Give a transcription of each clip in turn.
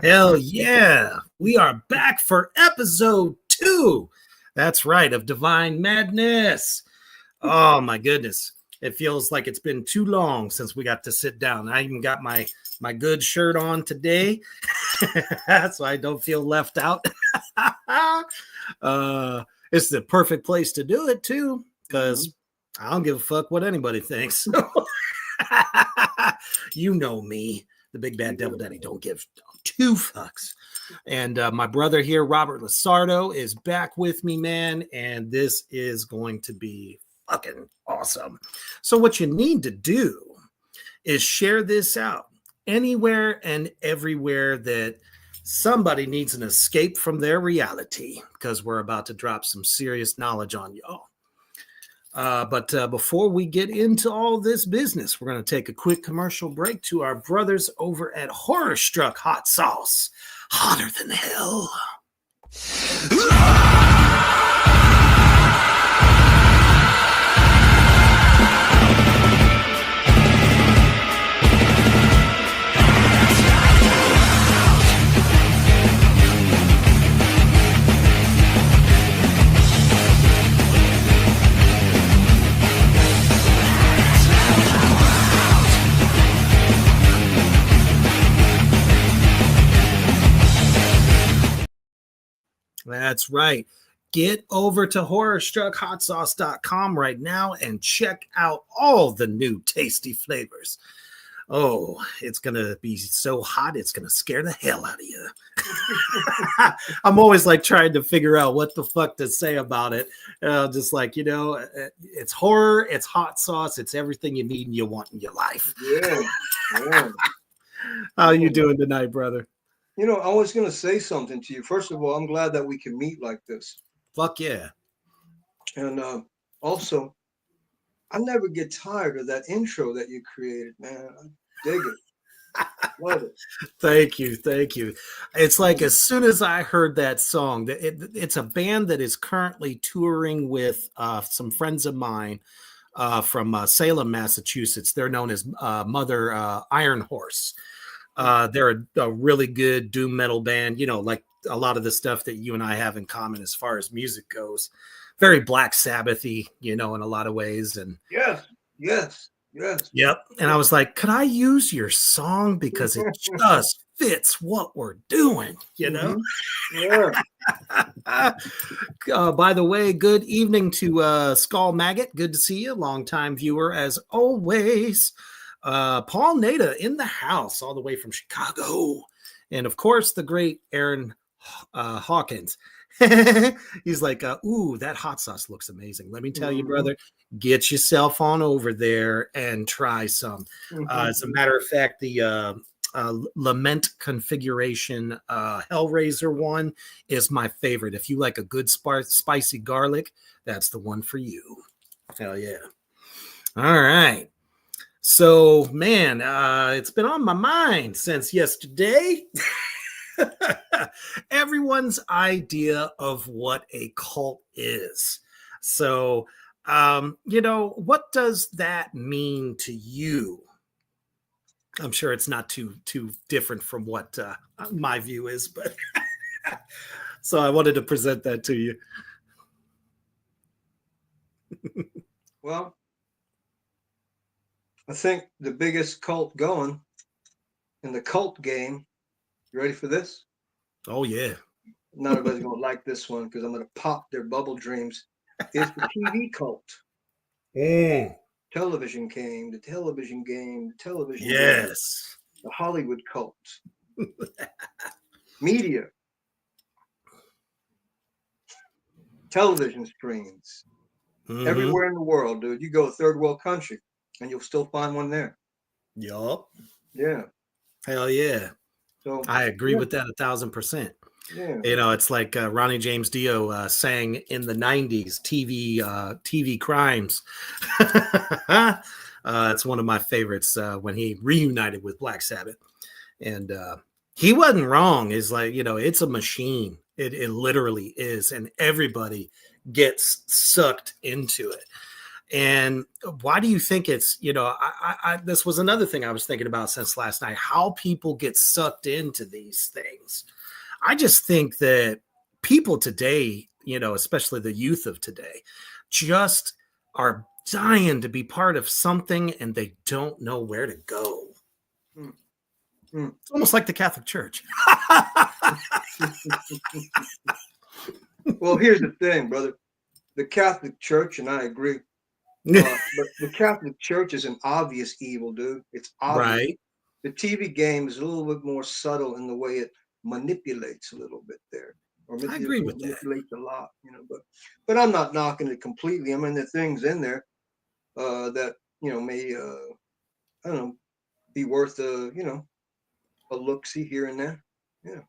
Hell yeah. We are back for episode 2. That's right, of Divine Madness. Oh my goodness. It feels like it's been too long since we got to sit down. I even got my good shirt on today, so I don't feel left out. It's the perfect place to do it too, because I don't give a fuck what anybody thinks. You know me, the big bad devil daddy, don't give two fucks. And my brother here, Robert Lasardo, is back with me, man, and this is going to be fucking awesome. So what you need to do is share this out anywhere and everywhere that somebody needs an escape from their reality, because we're about to drop some serious knowledge on y'all. But before we get into all this business, we're going to take a quick commercial break to our brothers over at Horror Struck Hot Sauce. Hotter than hell. That's right. Get over to horrorstruckhotsauce.com right now and check out all the new tasty flavors. Oh, it's going to be so hot, it's going to scare the hell out of you. I'm always like trying to figure out what the fuck to say about it. Just like, it's horror, it's hot sauce, it's everything you need and you want in your life. Yeah. How you doing tonight, brother? I was going to say something to you. First of all, I'm glad that we can meet like this. Fuck yeah. And also, I never get tired of that intro that you created, man. I dig it. Love it. Thank you. It's like as soon as I heard that song, it's a band that is currently touring with some friends of mine from Salem, Massachusetts. They're known as Mother Iron Horse. They're a really good doom metal band, like a lot of the stuff that you and I have in common as far as music goes. Very Black Sabbath-y, in a lot of ways. And Yes. Yep. And I was like, could I use your song? Because it just fits what we're doing, Yeah. By the way, good evening to Skull Maggot. Good to see you. Longtime viewer as always. Paul Nada in the house all the way from Chicago. And of course, the great Aaron Hawkins. He's like, ooh, that hot sauce looks amazing. Let me tell you, brother, get yourself on over there and try some. As a matter of fact, the Lament configuration Hellraiser one is my favorite. If you like a good spicy garlic, that's the one for you. Hell yeah. All right. So, man, it's been on my mind since yesterday. Everyone's idea of what a cult is. So, what does that mean to you? I'm sure it's not too different from what my view is, but so I wanted to present that to you. Well, I think the biggest cult going in the cult game, you ready for this? Oh, yeah. Not everybody's going to like this one because I'm going to pop their bubble dreams. Is the TV cult. Television came, the television game, the television game, the Hollywood cult. Media. Television screens. Everywhere in the world, dude. You go a third world country and you'll still find one there. Yup. Yeah. Hell yeah. So I agree with that 1,000%. Yeah. It's like Ronnie James Dio sang in the 90s, TV crimes. It's one of my favorites when he reunited with Black Sabbath. And he wasn't wrong. It's like, it's a machine. It literally is. And everybody gets sucked into it. And why do you think it's, this was another thing I was thinking about since last night, how people get sucked into these things. I just think that people today, especially the youth of today, just are dying to be part of something and they don't know where to go. It's almost like the Catholic Church. Well, here's the thing, brother. The Catholic Church, and I agree, but the Catholic Church is an obvious evil, dude. It's obvious. Right. The TV game is a little bit more subtle in the way it manipulates a little bit there. Or I agree with that. Manipulates a lot, but I'm not knocking it completely. I mean, there are things in there that may I don't know, be worth a look-see here and there. Yeah.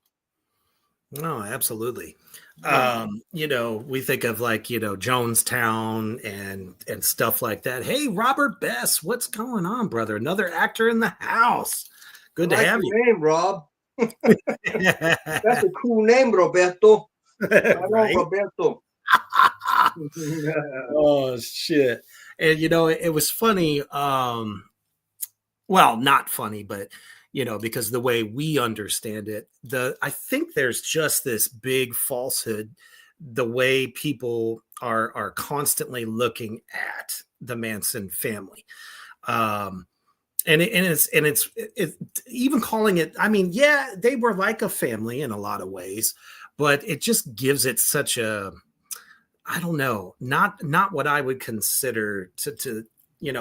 No, absolutely. We think of like, Jonestown and stuff like that. Hey, Robert Best, what's going on, brother? Another actor in the house. Good to have you. Name, Rob. That's a cool name, Roberto. Right? Roberto. Oh shit. And it was funny. Well, not funny, but because the way we understand it, I think there's just this big falsehood, the way people are constantly looking at the Manson family. And it's even calling it, I mean, yeah, they were like a family in a lot of ways, but it just gives it such a, I don't know, not what I would consider to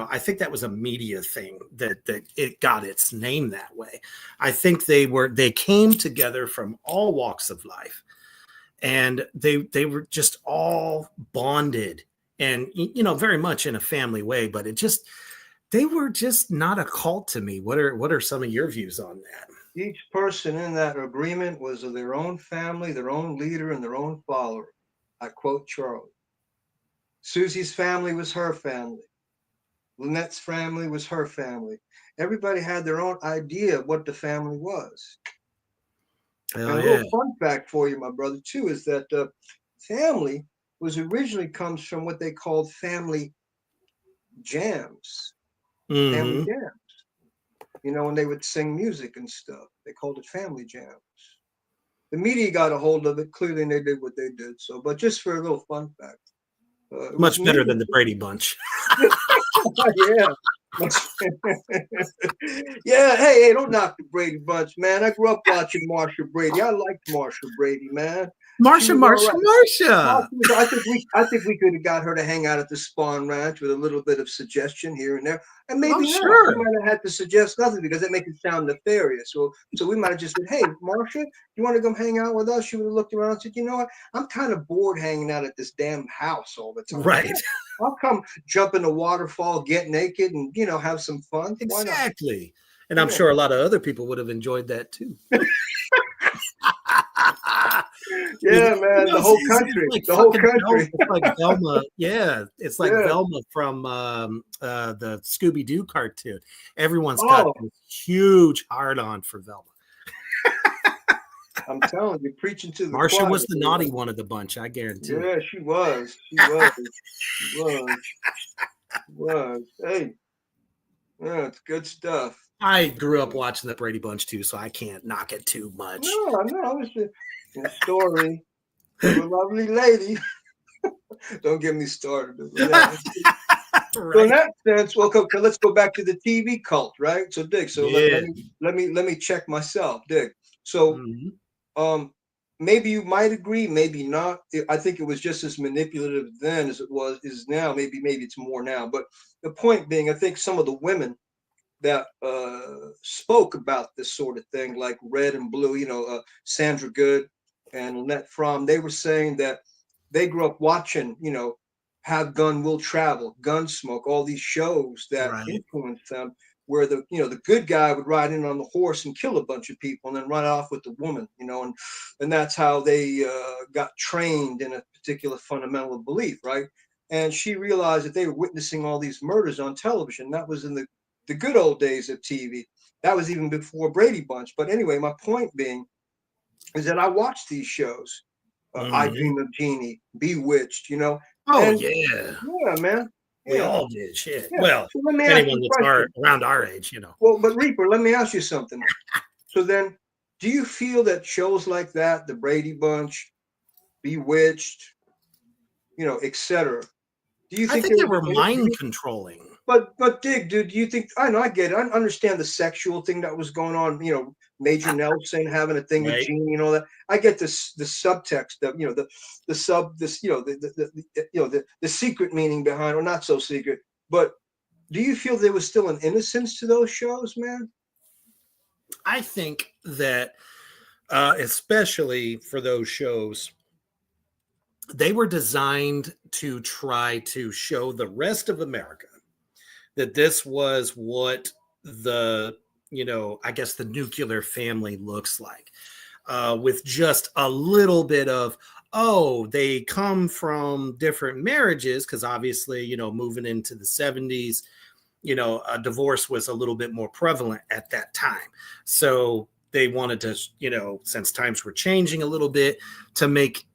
I think that was a media thing that it got its name that way. I think they came together from all walks of life, and they were just all bonded and very much in a family way, but they were just not a cult to me. What are some of your views on that? Each person in that agreement was of their own family, their own leader, and their own follower. I quote Charlie. Susie's family was her family. Lynette's family was her family. Everybody had their own idea of what the family was. And a little fun fact for you, my brother, too, is that family originally comes from what they called family jams. Mm-hmm. Family jams. When they would sing music and stuff, they called it family jams. The media got a hold of it. Clearly, they did what they did. So, but just for a little fun fact. Much better than the Brady Bunch. Yeah. Yeah, hey, don't knock the Brady Bunch, man. I grew up watching Marsha Brady. I liked Marsha Brady, man. Marsha. I think we could have got her to hang out at the Spawn Ranch with a little bit of suggestion here and there, and maybe not. Sure. We might have had to suggest nothing because it makes it sound nefarious. So we might have just said, "Hey, Marsha, you want to come hang out with us?" She would have looked around and said, "You know what? I'm kind of bored hanging out at this damn house all the time. Right. I'll come jump in the waterfall, get naked, and have some fun." Exactly. And I'm sure a lot of other people would have enjoyed that too. Yeah, man, the whole country. Like the whole country. It's like Velma. Yeah, it's like Velma from the Scooby-Doo cartoon. Everyone's got this huge hard-on for Velma. I'm telling you, preaching to the Marsha choir. was the naughty one of the bunch, I guarantee. Yeah, she was. Hey, yeah, it's good stuff. I grew up watching the Brady Bunch too, so I can't knock it too much. No, it's a story of a lovely lady. Don't get me started. Right. So in that sense, well, okay, let's go back to the TV cult, right? So, Dick, let me check myself, Dick. So, maybe you might agree, maybe not. I think it was just as manipulative then as it is now. Maybe it's more now. But the point being, I think some of the women that spoke about this sort of thing, like Red and Blue, Sandra Good and Lynette Fromm, they were saying that they grew up watching, Have Gun Will Travel, Gunsmoke, all these shows that influenced them, where the good guy would ride in on the horse and kill a bunch of people and then run off with the woman, and that's how they got trained in a particular fundamental belief, right? And she realized that they were witnessing all these murders on television. That was in the good old days of TV. That was even before Brady Bunch. But anyway, my point being is that I watched these shows. I Dream of Jeannie, Bewitched, Oh, yeah. Yeah, man. We all did. Shit. Yeah. Well, so let me anyone that's around our age, Well, but Reaper, let me ask you something. So then, do you feel that shows like that, the Brady Bunch, Bewitched, etc. Do you think I think they were mind controlling? But Dig, dude, do you think I get it. I understand the sexual thing that was going on, Major Nelson having a thing with Jeannie and all that. I get this the subtext of the secret meaning behind, or not so secret. But do you feel there was still an innocence to those shows, man? I think that especially for those shows, they were designed to try to show the rest of America that this was what the, I guess the nuclear family looks like, with just a little bit of, they come from different marriages, because obviously, moving into the 70s, a divorce was a little bit more prevalent at that time. So they wanted to, since times were changing a little bit, to make,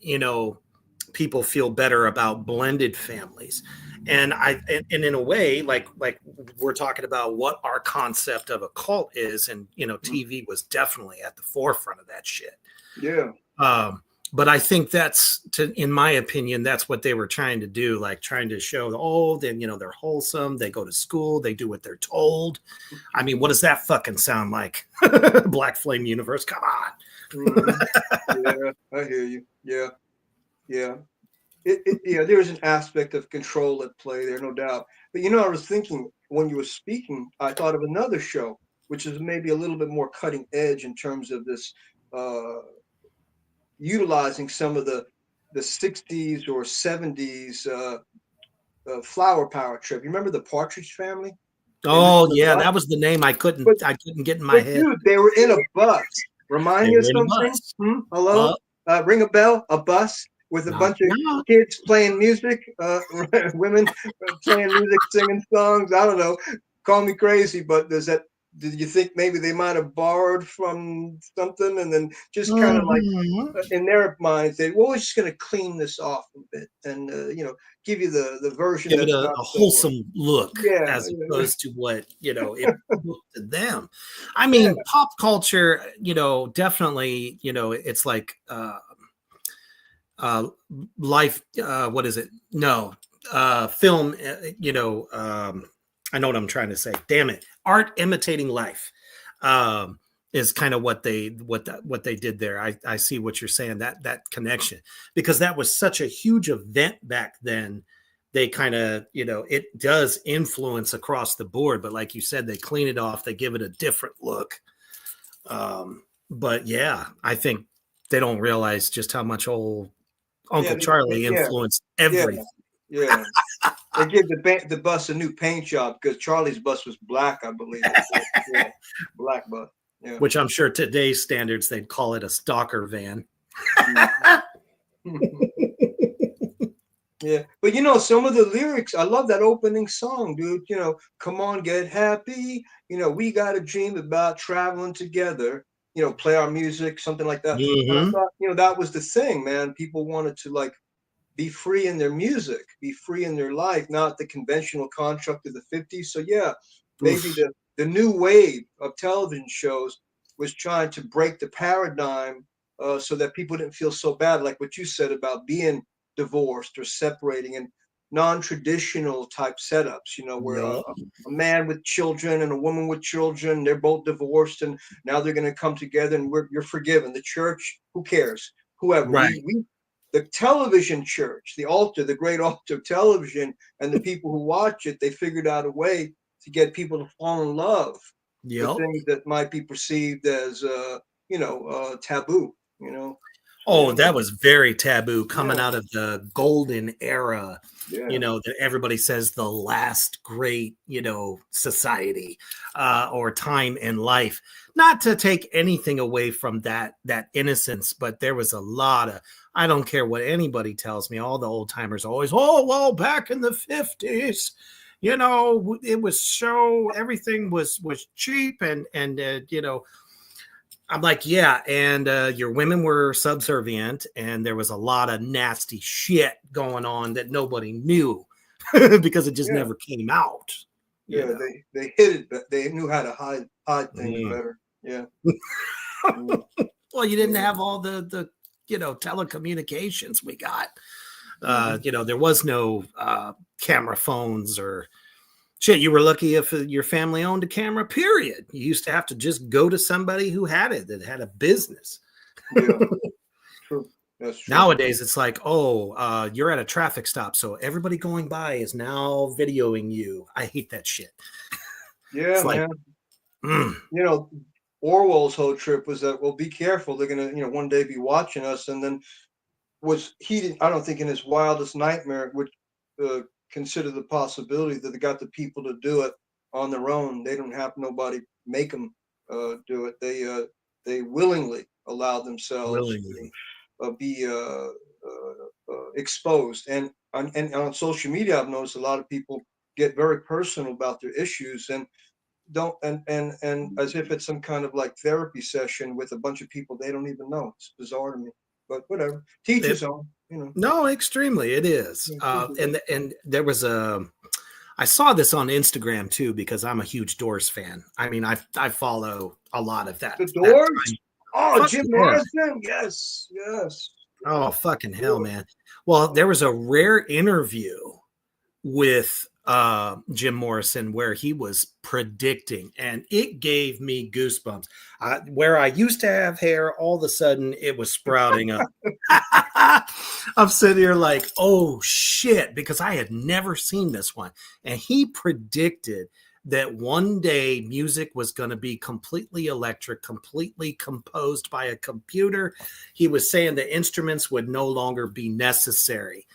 people feel better about blended families. And in a way, like we're talking about what our concept of a cult is, and TV was definitely at the forefront of that shit. Yeah. But I think in my opinion, that's what they were trying to do, like trying to show, then they're wholesome, they go to school, they do what they're told. I mean, what does that fucking sound like? Black Flame Universe, come on. Yeah, I hear you. Yeah. There's an aspect of control at play there, no doubt. But I was thinking when you were speaking, I thought of another show, which is maybe a little bit more cutting edge in terms of this, utilizing some of the 60s or 70s flower power trip. You remember the Partridge Family? Oh yeah, that was the name I couldn't get in my head. Dude, they were in a bus. Remind me of something? Hello? Ring a bell? A bus with a bunch of kids playing music, women playing music, singing songs. I don't know. Call me crazy, but did you think maybe they might have borrowed from something and then just kind of like in their minds, we're just going to clean this off a bit and, give you the version give it a wholesome look, as opposed to what, it looked to them. I mean, pop culture, definitely, it's like, life, what is it? No, film, I know what I'm trying to say. Damn it. Art imitating life, is kind of what they did there. I see what you're saying, that connection, because that was such a huge event back then. They kind of, it does influence across the board, but like you said, they clean it off, they give it a different look. But yeah, I think they don't realize just how much old Uncle Charlie influenced everything. Yeah. They give the bus a new paint job because Charlie's bus was black, I believe. Black bus. Yeah. Which I'm sure today's standards, they'd call it a stalker van. Yeah. But some of the lyrics, I love that opening song, dude. Come on, get happy. We got a dream about traveling together. Play our music, something like that. And I thought, that was the thing, man. People wanted to be free in their music, be free in their life, not the conventional construct of the 50s. So yeah, maybe the new wave of television shows was trying to break the paradigm, so that people didn't feel so bad, like what you said about being divorced or separating, and non-traditional type setups, where a man with children and a woman with children, they're both divorced and now they're going to come together and you're forgiven. The church, who cares? Whoever. Right. The television church, the altar, the great altar of television, and the people who watch it, they figured out a way to get people to fall in love with things that might be perceived as, taboo, Oh, that was very taboo coming out of the golden era, that everybody says the last great, society, or time in life. Not to take anything away from that innocence, but there was a lot of, I don't care what anybody tells me, all the old timers always, back in the 50s, it was so, everything was cheap and I'm like, yeah, and your women were subservient, and there was a lot of nasty shit going on that nobody knew. because it just never came out. Yeah, they hid it, but they knew how to hide things better. Yeah. Well, you didn't have all the telecommunications we got. There was no camera phones or shit. You were lucky if your family owned a camera, period. You used to have to just go to somebody who had it, that had a business. Yeah, true. That's true. Nowadays, it's like, you're at a traffic stop, so everybody going by is now videoing you. I hate that shit. Yeah, man. Orwell's whole trip was that, well, be careful. They're going to, one day be watching us. And then I don't think in his wildest nightmare would consider the possibility that they got the people to do it on their own. They don't have nobody make them do it. They willingly allow themselves to be exposed. And on social media, I've noticed a lot of people get very personal about their issues and as if it's some kind of like therapy session with a bunch of people they don't even know. It's bizarre to me, but whatever. Teach his own, No, extremely, it is. And there was I saw this on Instagram too, because I'm a huge Doors fan. I mean, I follow a lot of that. The Doors? Jim Morrison? Yes. Oh, fucking hell, man. Well, there was a rare interview with Jim Morrison where he was predicting, and it gave me goosebumps. Where I used to have hair, all of a sudden it was sprouting up. I'm sitting here like, oh shit, because I had never seen this one. And he predicted that one day music was going to be completely electric, completely composed by a computer. He was saying the instruments would no longer be necessary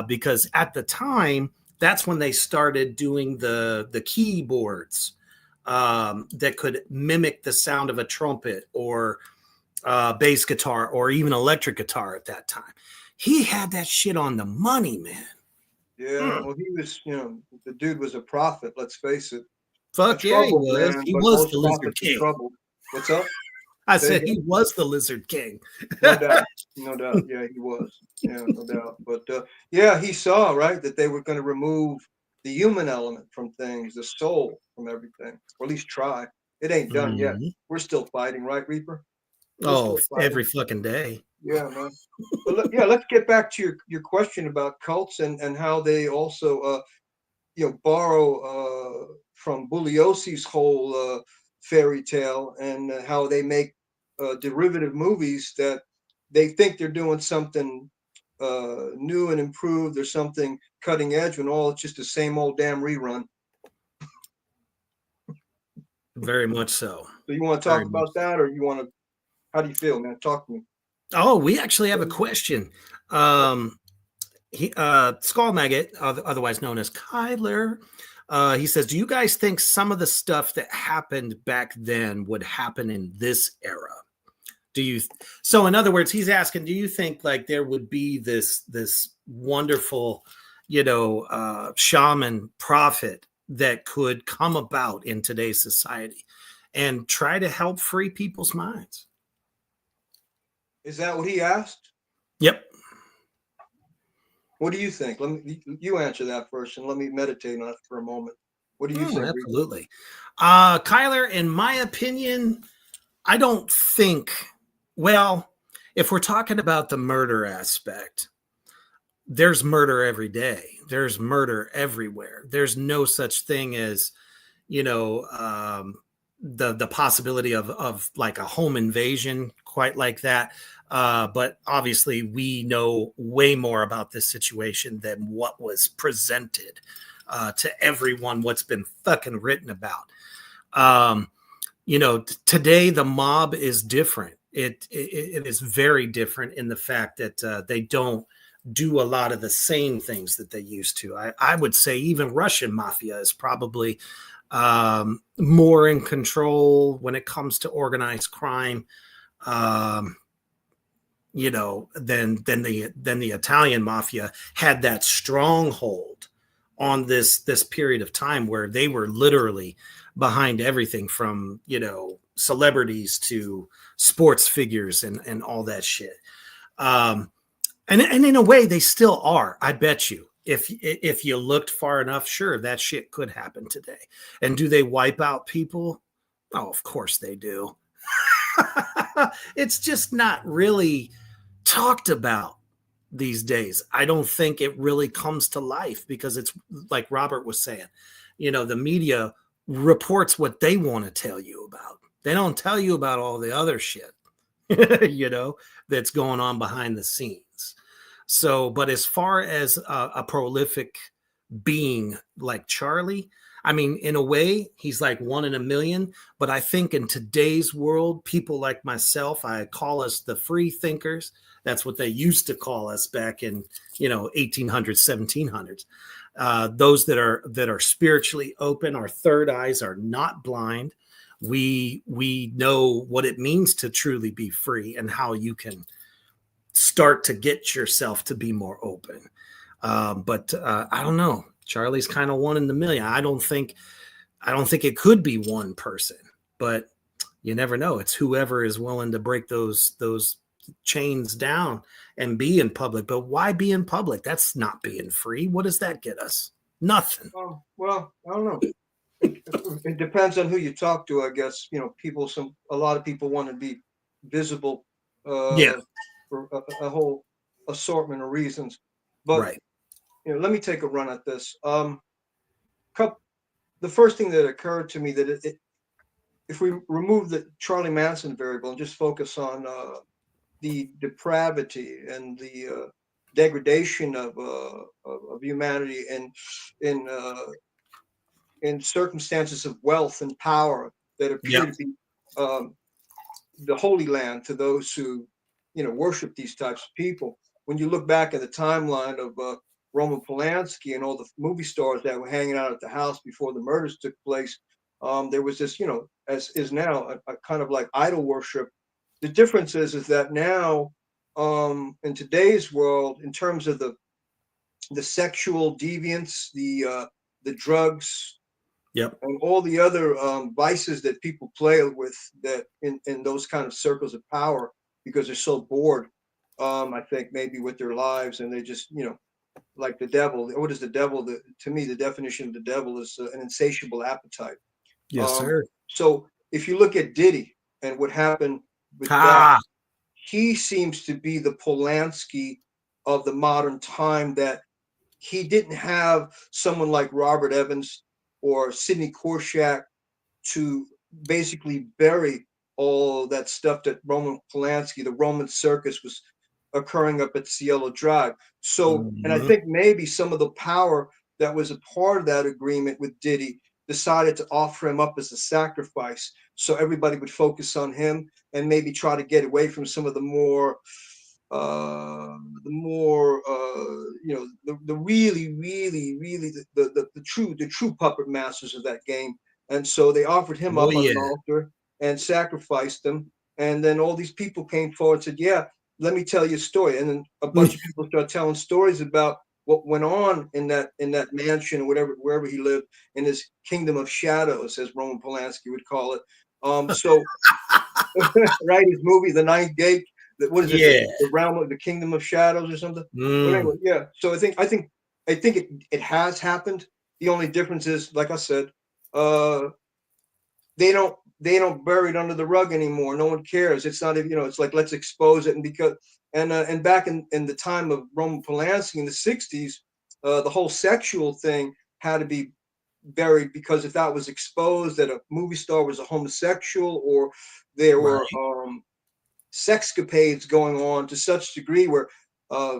because at the time, that's when they started doing the keyboards that could mimic the sound of a trumpet or bass guitar or even electric guitar at that time. He had that shit on the money, man. Yeah, well, he was, the dude was a prophet, let's face it. Fuck yeah, he was. He was the Lizard King. What's up? I said he was the Lizard King. No doubt. Yeah, he was. Yeah, no doubt. But he saw, right, that they were going to remove the human element from things, the soul from everything, or at least try. It ain't done yet. We're still fighting, right, Reaper? Every fucking day. Yeah, man. But let's get back to your question about cults and how they also, borrow from Bugliosi's whole fairy tale and how they make derivative movies that they think they're doing something new and improved or something cutting edge when all it's just the same old damn rerun. Very much so. So you want to talk about that, or you want to? How do you feel, man? Talk to me. Oh, we actually have a question. Skull Maggot, otherwise known as Kyler, he says, do you guys think some of the stuff that happened back then would happen in this era? So in other words, he's asking, do you think like there would be this wonderful, shaman prophet that could come about in today's society and try to help free people's minds? Is that what he asked? Yep. What do you think? You answer that first, and let me meditate on it for a moment. What do you think? Absolutely. Kyler, in my opinion, I don't think, well, if we're talking about the murder aspect, there's murder every day. There's murder everywhere. There's no such thing as, the possibility of like a home invasion quite like that. But obviously we know way more about this situation than what was presented to everyone, what's been fucking written about. Today the mob is different. It is very different in the fact that they don't do a lot of the same things that they used to. I would say even Russian mafia is probably more in control when it comes to organized crime, than the Italian mafia had that stronghold on this period of time where they were literally behind everything from, celebrities to sports figures and all that shit. And in a way they still are, I bet you. if you looked far enough, sure, that shit could happen today. And do they wipe out people? Oh, of course they do. It's just not really talked about these days. I don't think it really comes to life because it's like Robert was saying, the media reports what they want to tell you about. They don't tell you about all the other shit, that's going on behind the scenes. So, but as far as a prolific being like Charlie, I mean, in a way, he's like one in a million. But I think in today's world, people like myself, I call us the free thinkers. That's what they used to call us back in 1800s, 1700s. Those that are spiritually open, our third eyes are not blind. We know what it means to truly be free and how you can start to get yourself to be more open. But I don't know. Charlie's kind of one in the million. I don't think it could be one person, but you never know. It's whoever is willing to break those chains down and be in public. But why be in public? That's not being free. What does that get us? Nothing. Well, I don't know. It depends on who you talk to, I guess. A lot of people want to be visible. For a whole assortment of reasons. But right. Let me take a run at this. The first thing that occurred to me that if we remove the Charlie Manson variable and just focus on the depravity and the degradation of humanity and in circumstances of wealth and power that appear to be the Holy Land to those who worship these types of people. When you look back at the timeline of Roman Polanski and all the movie stars that were hanging out at the house before the murders took place, there was this, as is now, a kind of like idol worship. The difference is that now, in today's world, in terms of the sexual deviance, the drugs, and all the other vices that people play with, that in those kind of circles of power, because they're so bored, I think maybe with their lives, and they just, like the devil. What is the devil? To me, the definition of the devil is an insatiable appetite. Yes, sir. So if you look at Diddy and what happened with that, he seems to be the Polanski of the modern time, that he didn't have someone like Robert Evans or Sidney Korshak to basically bury all that stuff that Roman Polanski, the Roman circus, was occurring up at Cielo Drive. So, and I think maybe some of the power that was a part of that agreement with Diddy decided to offer him up as a sacrifice, so everybody would focus on him and maybe try to get away from some of the more the true puppet masters of that game. And so they offered him up on an altar and sacrificed him. And then all these people came forward and said, yeah, let me tell you a story. And then a bunch of people start telling stories about what went on in that mansion, wherever he lived, in his kingdom of shadows, as Roman Polanski would call it. So right, his movie, The Ninth Gate. What is it? Yeah. The realm of the kingdom of shadows or something. But anyway, yeah. So I think it has happened. The only difference is, like I said, they don't bury it under the rug anymore. No one cares. It's not, it's like, let's expose it. And because and back in the time of Roman Polanski in the 60s, the whole sexual thing had to be buried, because if that was exposed, that a movie star was a homosexual, or there were sexcapades going on to such degree where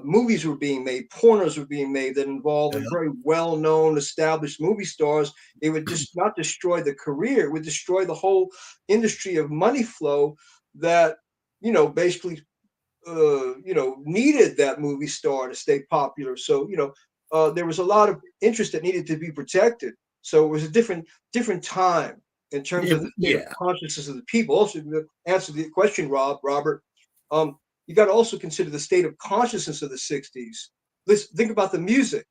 movies were being made, pornos were being made that involved very well-known, established movie stars, it would just not destroy the career, it would destroy the whole industry of money flow that, basically, needed that movie star to stay popular. So, there was a lot of interest that needed to be protected. So it was a different time in terms of the state of consciousness of the people. Also, to answer the question, Robert, you got to also consider the state of consciousness of the 60s. Let's think about the music,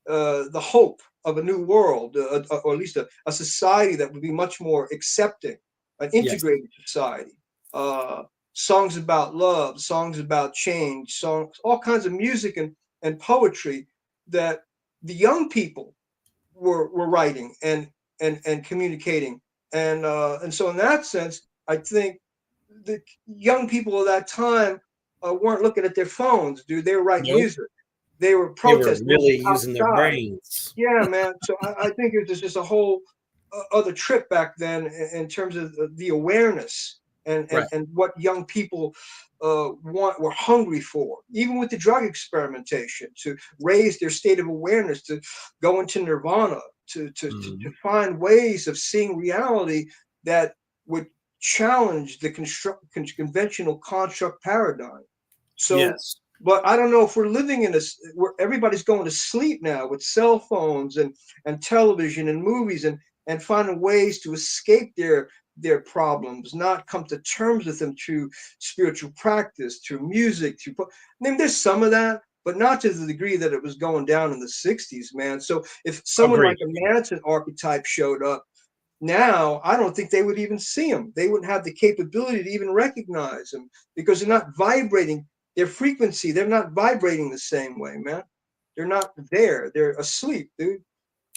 the hope of a new world, or at least a society that would be much more accepting, an integrated society. Songs about love, songs about change, songs, all kinds of music and poetry that the young people were writing and communicating, and so in that sense, I think the young people of that time weren't looking at their phones, dude. They were writing Nope. music. They were They were protesting really using their outside. brains. Yeah, man. So I think it was just a whole other trip back then in terms of the awareness and what young people were hungry for, even with the drug experimentation, to raise their state of awareness, to go into nirvana, to find ways of seeing reality that would challenge the conventional construct paradigm. So, yes. But I don't know if we're living in this where everybody's going to sleep now with cell phones and television and movies and finding ways to escape their problems, not come to terms with them through spiritual practice, through music, I mean, there's some of that, but not to the degree that it was going down in the 60s, man. So if someone Agreed. like a Manson archetype showed up now, I don't think they would even see him. They wouldn't have the capability to even recognize him because they're not vibrating their frequency. They're not vibrating the same way, man. They're not there. They're asleep, dude.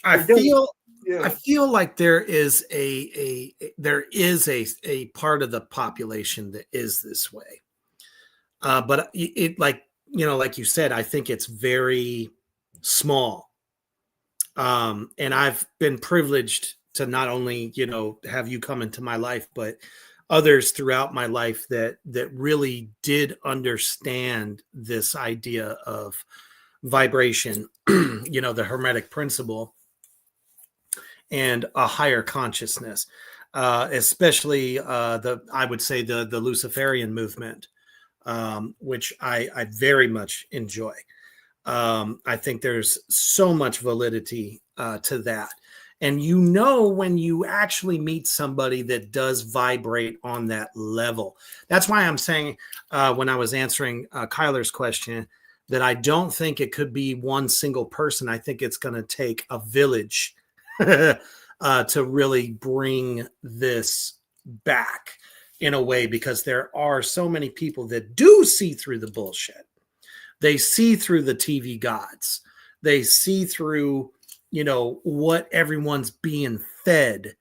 I feel like there is a part of the population that is this way. But it like, you know, like you said, I think it's very small. And I've been privileged to not only, you know, have you come into my life, but others throughout my life that really did understand this idea of vibration, you know, the Hermetic principle and a higher consciousness, especially I would say the Luciferian movement, which I very much enjoy. I think there's so much validity to that. And you know, when you actually meet somebody that does vibrate on that level, that's why I'm saying when I was answering Kyler's question, that I don't think it could be one single person. I think it's going to take a village to really bring this back in a way, because there are so many people that do see through the bullshit. They see through the TV gods. They see through, you know, what everyone's being fed.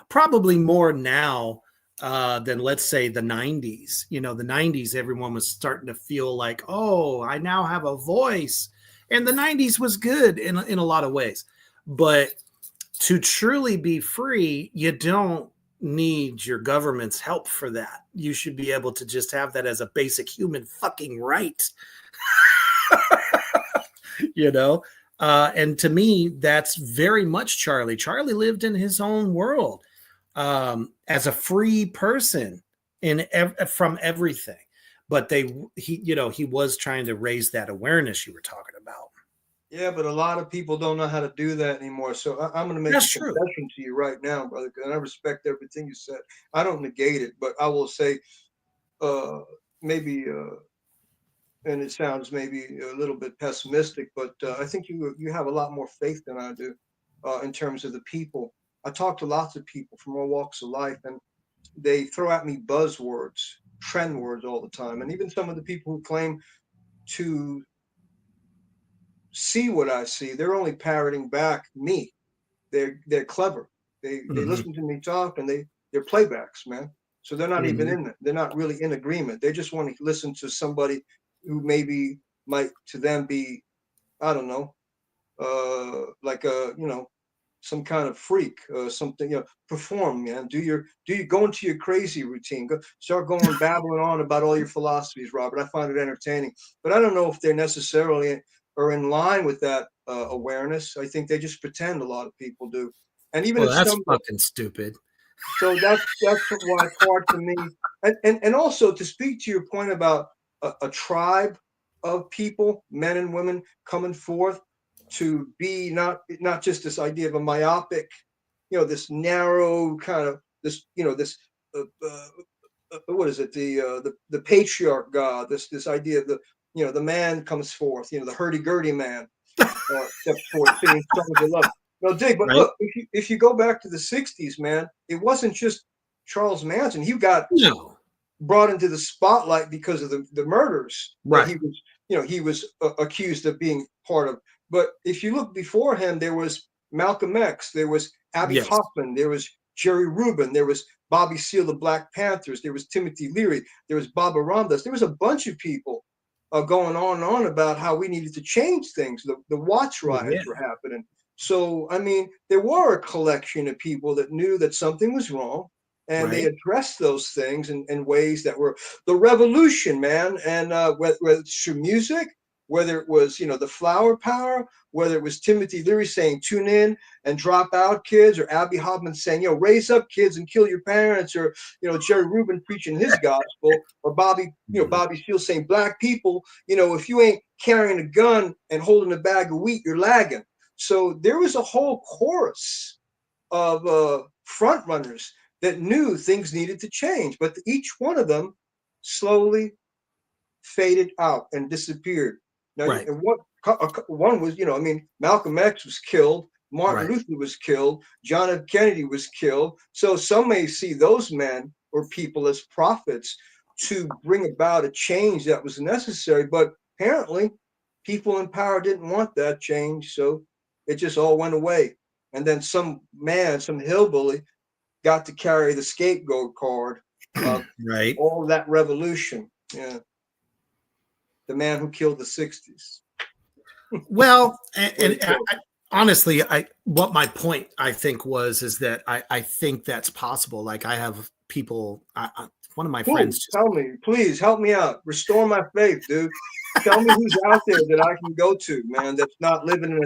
Probably more now than, let's say, the 90s. You know, the 90s, everyone was starting to feel like, oh, I now have a voice. And the 90s was good in a lot of ways. But to truly be free, you don't need your government's help for that. You should be able to just have that as a basic human fucking right. You know? And to me, that's very much Charlie. Charlie lived in his own world as a free person from everything. But he was trying to raise that awareness you were talking about. Yeah, but a lot of people don't know how to do that anymore. So I'm going to make a confession to you right now, brother, and I respect everything you said. I don't negate it, but I will say maybe, and it sounds maybe a little bit pessimistic, but I think you have a lot more faith than I do in terms of the people. I talk to lots of people from all walks of life, and they throw at me buzzwords, trend words all the time. And even some of the people who claim to see what I see, they're only parroting back me. They're clever. They listen to me talk, and they're playbacks, man. So they're not even in it. They're not really in agreement. They just want to listen to somebody who maybe might to them be, I don't know, like a, you know, some kind of freak, something, you know, perform, man. Do you go into your crazy routine, start going babbling on about all your philosophies, Robert. I find it entertaining, but I don't know if they're necessarily are in line with that awareness. I think they just pretend, a lot of people do. And even if that's fucking stupid. So that's why it's hard for me. And also, to speak to your point about a tribe of people, men and women coming forth to be not just this idea of a myopic, you know, this narrow kind of this, you know, this what is it, the patriarch God, this idea of the, you know, the man comes forth, you know, the hurdy-gurdy man steps forth singing songs of love. No, dig, but look, if you go back to the 60s, man, it wasn't just Charles Manson. He got brought into the spotlight because of the murders. Right. He was, you know, he was accused of being part of But if you look before him, there was Malcolm X, there was Abby Hoffman, there was Jerry Rubin, there was Bobby Seale, the Black Panthers, there was Timothy Leary, there was Baba Ramdas. There was a bunch of people going on and on about how we needed to change things. The Watts riots were happening. So, I mean, there were a collection of people that knew that something was wrong, and they addressed those things in ways that were the revolution, man. And whether it's through music, whether it was, the flower power, whether it was Timothy Leary saying, tune in and drop out, kids, or Abby Hoffman saying, raise up, kids, and kill your parents, or, Jerry Rubin preaching his gospel, or Bobby Seale saying, black people, if you ain't carrying a gun and holding a bag of wheat, you're lagging. So there was a whole chorus of front runners that knew things needed to change, but each one of them slowly faded out and disappeared. Now, and one was, Malcolm X was killed, Martin Luther was killed, John F. Kennedy was killed. So some may see those men or people as prophets to bring about a change that was necessary, but apparently people in power didn't want that change, so it just all went away. And then some hillbilly got to carry the scapegoat card of all that revolution. Yeah. The man who killed the 60s. Well, and honestly, what my point I think is that I think that's possible. Like I have people, one of my friends. Tell me, please help me out. Restore my faith, dude. Tell me who's out there that I can go to, man. That's not living in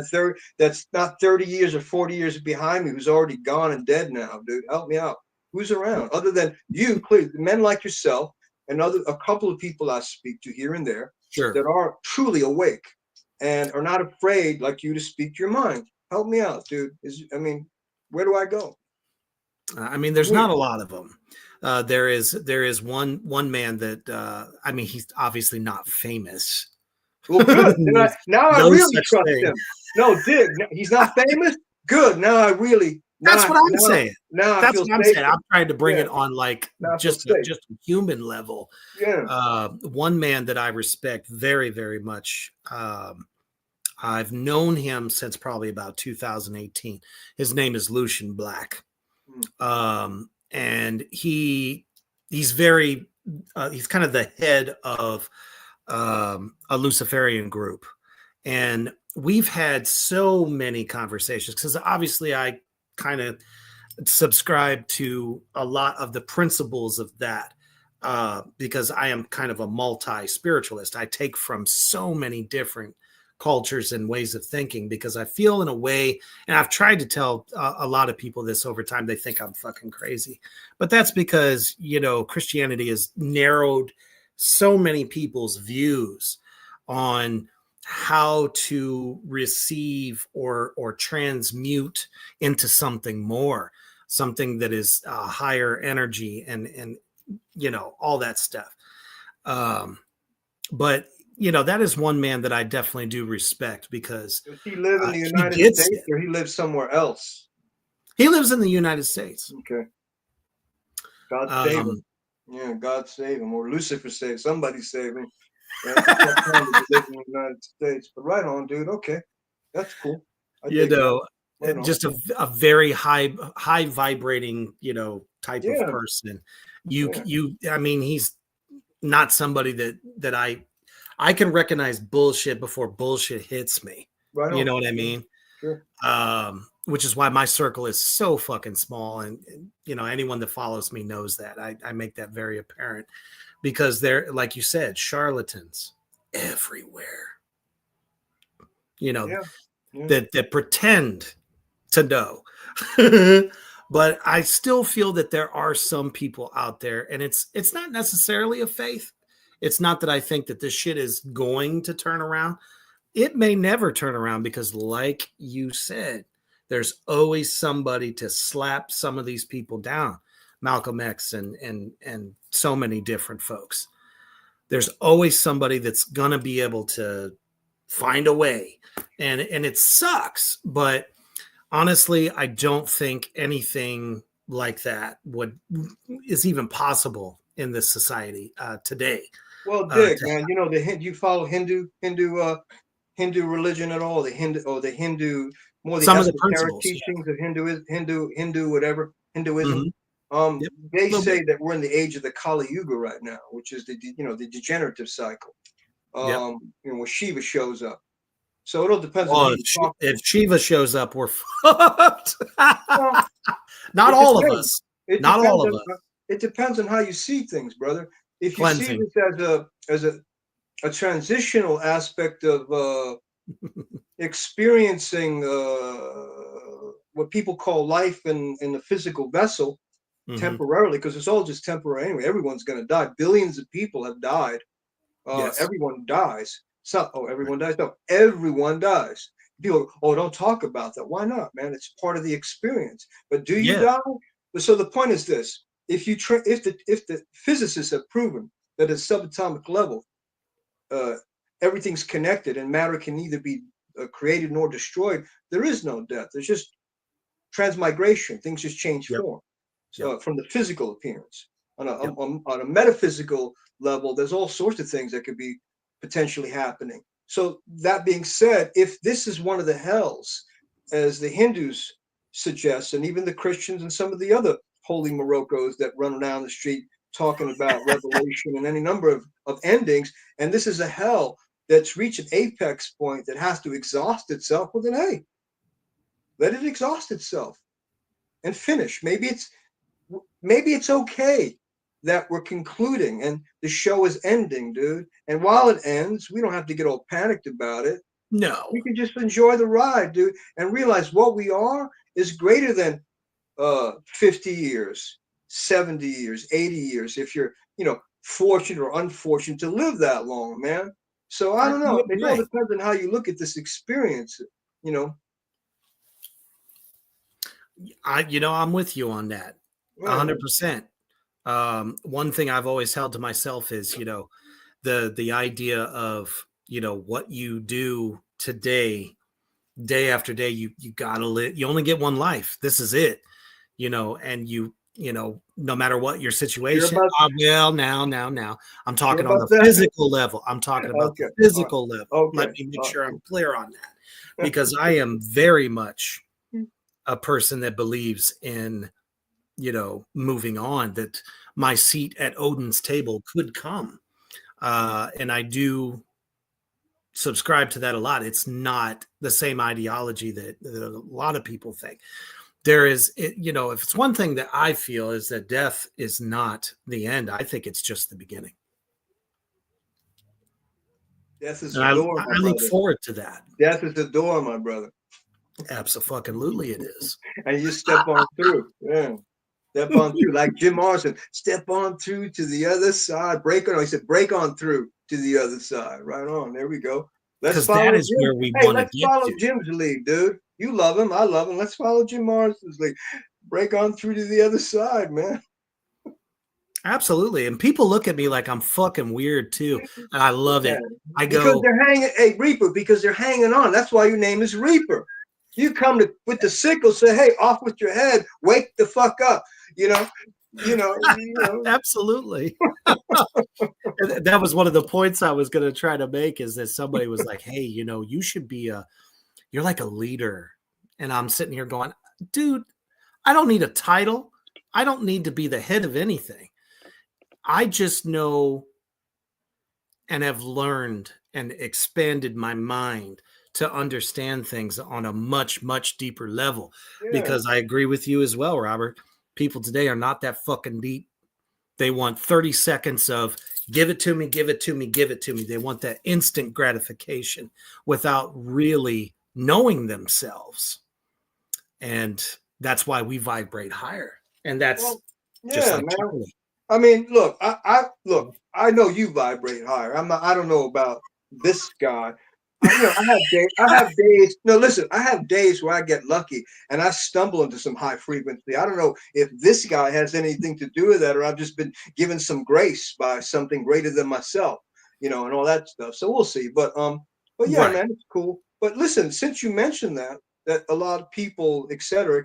that's not 30 years or 40 years behind me. Who's already gone and dead now, dude. Help me out. Who's around other than you? Please, men like yourself and a couple of people I speak to here and there. That are truly awake and are not afraid like you to speak your mind. Help me out, dude. Where do I go? There's not a lot of them. There is one man that he's obviously not famous. Well, good. Now I really trust him. No, Dick, he's not famous. Good. Now I really. That's what I'm saying. That's what I'm saying. I'm trying to bring it on just a human level. Yeah. One man that I respect very, very much. I've known him since probably about 2018. His name is Lucian Black. And he's kind of the head of a Luciferian group. And we've had so many conversations because obviously I kind of subscribe to a lot of the principles of that because I am kind of a multi-spiritualist. I take from so many different cultures and ways of thinking because I feel in a way, and I've tried to tell a lot of people this over time, they think I'm fucking crazy, but that's because, Christianity has narrowed so many people's views on how to receive or transmute into something more, something that is higher energy and all that stuff. But that is one man that I definitely do respect because does he live in the United States or he lives somewhere else? He lives in the United States. Okay. God save him. Yeah, God save him, or Lucifer save somebody save him. Live in the United States, but right on, dude. Okay, that's cool. Just a very high vibrating, type of person. He's not somebody that I can recognize bullshit before bullshit hits me. Right on. You know what I mean? Sure. Which is why my circle is so fucking small, and anyone that follows me knows that. I make that very apparent. Because they're, like you said, charlatans everywhere, that pretend to know. But I still feel that there are some people out there, and it's not necessarily a faith. It's not that I think that this shit is going to turn around. It may never turn around because, like you said, there's always somebody to slap some of these people down. Malcolm X and so many different folks. There's always somebody that's gonna be able to find a way, and it sucks. But honestly, I don't think anything like that is even possible in this society today. Well, Dick, man, you follow Hindu Hindu religion at all, the Hindu more the Some of the esoteric principles, teachings of Hindu whatever, Hinduism. Yep. They say that we're in the age of the Kali Yuga right now, which is the degenerative cycle. Yep. When Shiva shows up. So it all depends on Oh, who you talk to. if Shiva shows up, we're fucked. Well, Not all of us. Not all of us. It depends on how you see things, brother. If you see Cleansing. this as a transitional aspect of experiencing what people call life in the physical vessel temporarily, because it's all just temporary anyway. Everyone's going to die. Billions of people have died. Yes. Everyone dies. So, everyone dies. No, everyone dies. People, don't talk about that. Why not, man? It's part of the experience. But do you die? So the point is this: if the physicists have proven that at subatomic level, everything's connected and matter can neither be created nor destroyed, there is no death. There's just transmigration. Things just change form. So from the physical appearance. On a metaphysical level, there's all sorts of things that could be potentially happening. So that being said, if this is one of the hells, as the Hindus suggest, and even the Christians and some of the other holy Moroccos that run around the street talking about revelation and any number of endings, and this is a hell that's reached an apex point that has to exhaust itself, well then, hey, let it exhaust itself and finish. Maybe it's okay that we're concluding and the show is ending, dude. And while it ends, we don't have to get all panicked about it. No. We can just enjoy the ride, dude, and realize what we are is greater than 50 years, 70 years, 80 years, if you're, fortunate or unfortunate to live that long, man. So I don't know. It all depends on how you look at this experience, I'm with you on that. 100%. One thing I've always held to myself is, the idea of, what you do today, day after day, you gotta live. You only get one life. This is it, and no matter what your situation. Now I'm talking on the physical level. I'm talking about the physical level. Let me make sure I'm clear on that, because I am very much a person that believes in, moving on, that my seat at Odin's table could come. And I do subscribe to that a lot. It's not the same ideology that a lot of people think. There is, if it's one thing that I feel is that death is not the end. I think it's just the beginning. Death is the door. I look forward to that. Death is the door, my brother. Absolutely, it is. And you step on through. Yeah. Step on through, like Jim Morrison. Step on through to the other side. He said, break on through to the other side. Right on. There we go. Let's follow that is Jim. Where we want to get follow Jim's lead, dude. You love him. I love him. Let's follow Jim Morrison's lead. Break on through to the other side, man. Absolutely. And people look at me like I'm fucking weird too. And I love it. Because they're hanging, Reaper, because they're hanging on. That's why your name is Reaper. You come with the sickle, say, hey, off with your head, wake the fuck up. Absolutely. That was one of the points I was going to try to make, is that somebody was like, hey, you should be you're like a leader. And I'm sitting here going, dude, I don't need a title. I don't need to be the head of anything. I just know and have learned and expanded my mind to understand things on a much, much deeper level. Because I agree with you as well, Robert. People today are not that fucking deep. They want 30 seconds of give it to me, give it to me, give it to me. They want that instant gratification without really knowing themselves. And that's why we vibrate higher. And that's just like man. I mean, look, I know you vibrate higher. I don't know about this guy. I have days. No, listen, I have days where I get lucky and I stumble into some high frequency. I don't know if this guy has anything to do with that, or I've just been given some grace by something greater than myself, and all that stuff. So we'll see. But yeah, man, it's cool. But listen, since you mentioned that a lot of people, et cetera,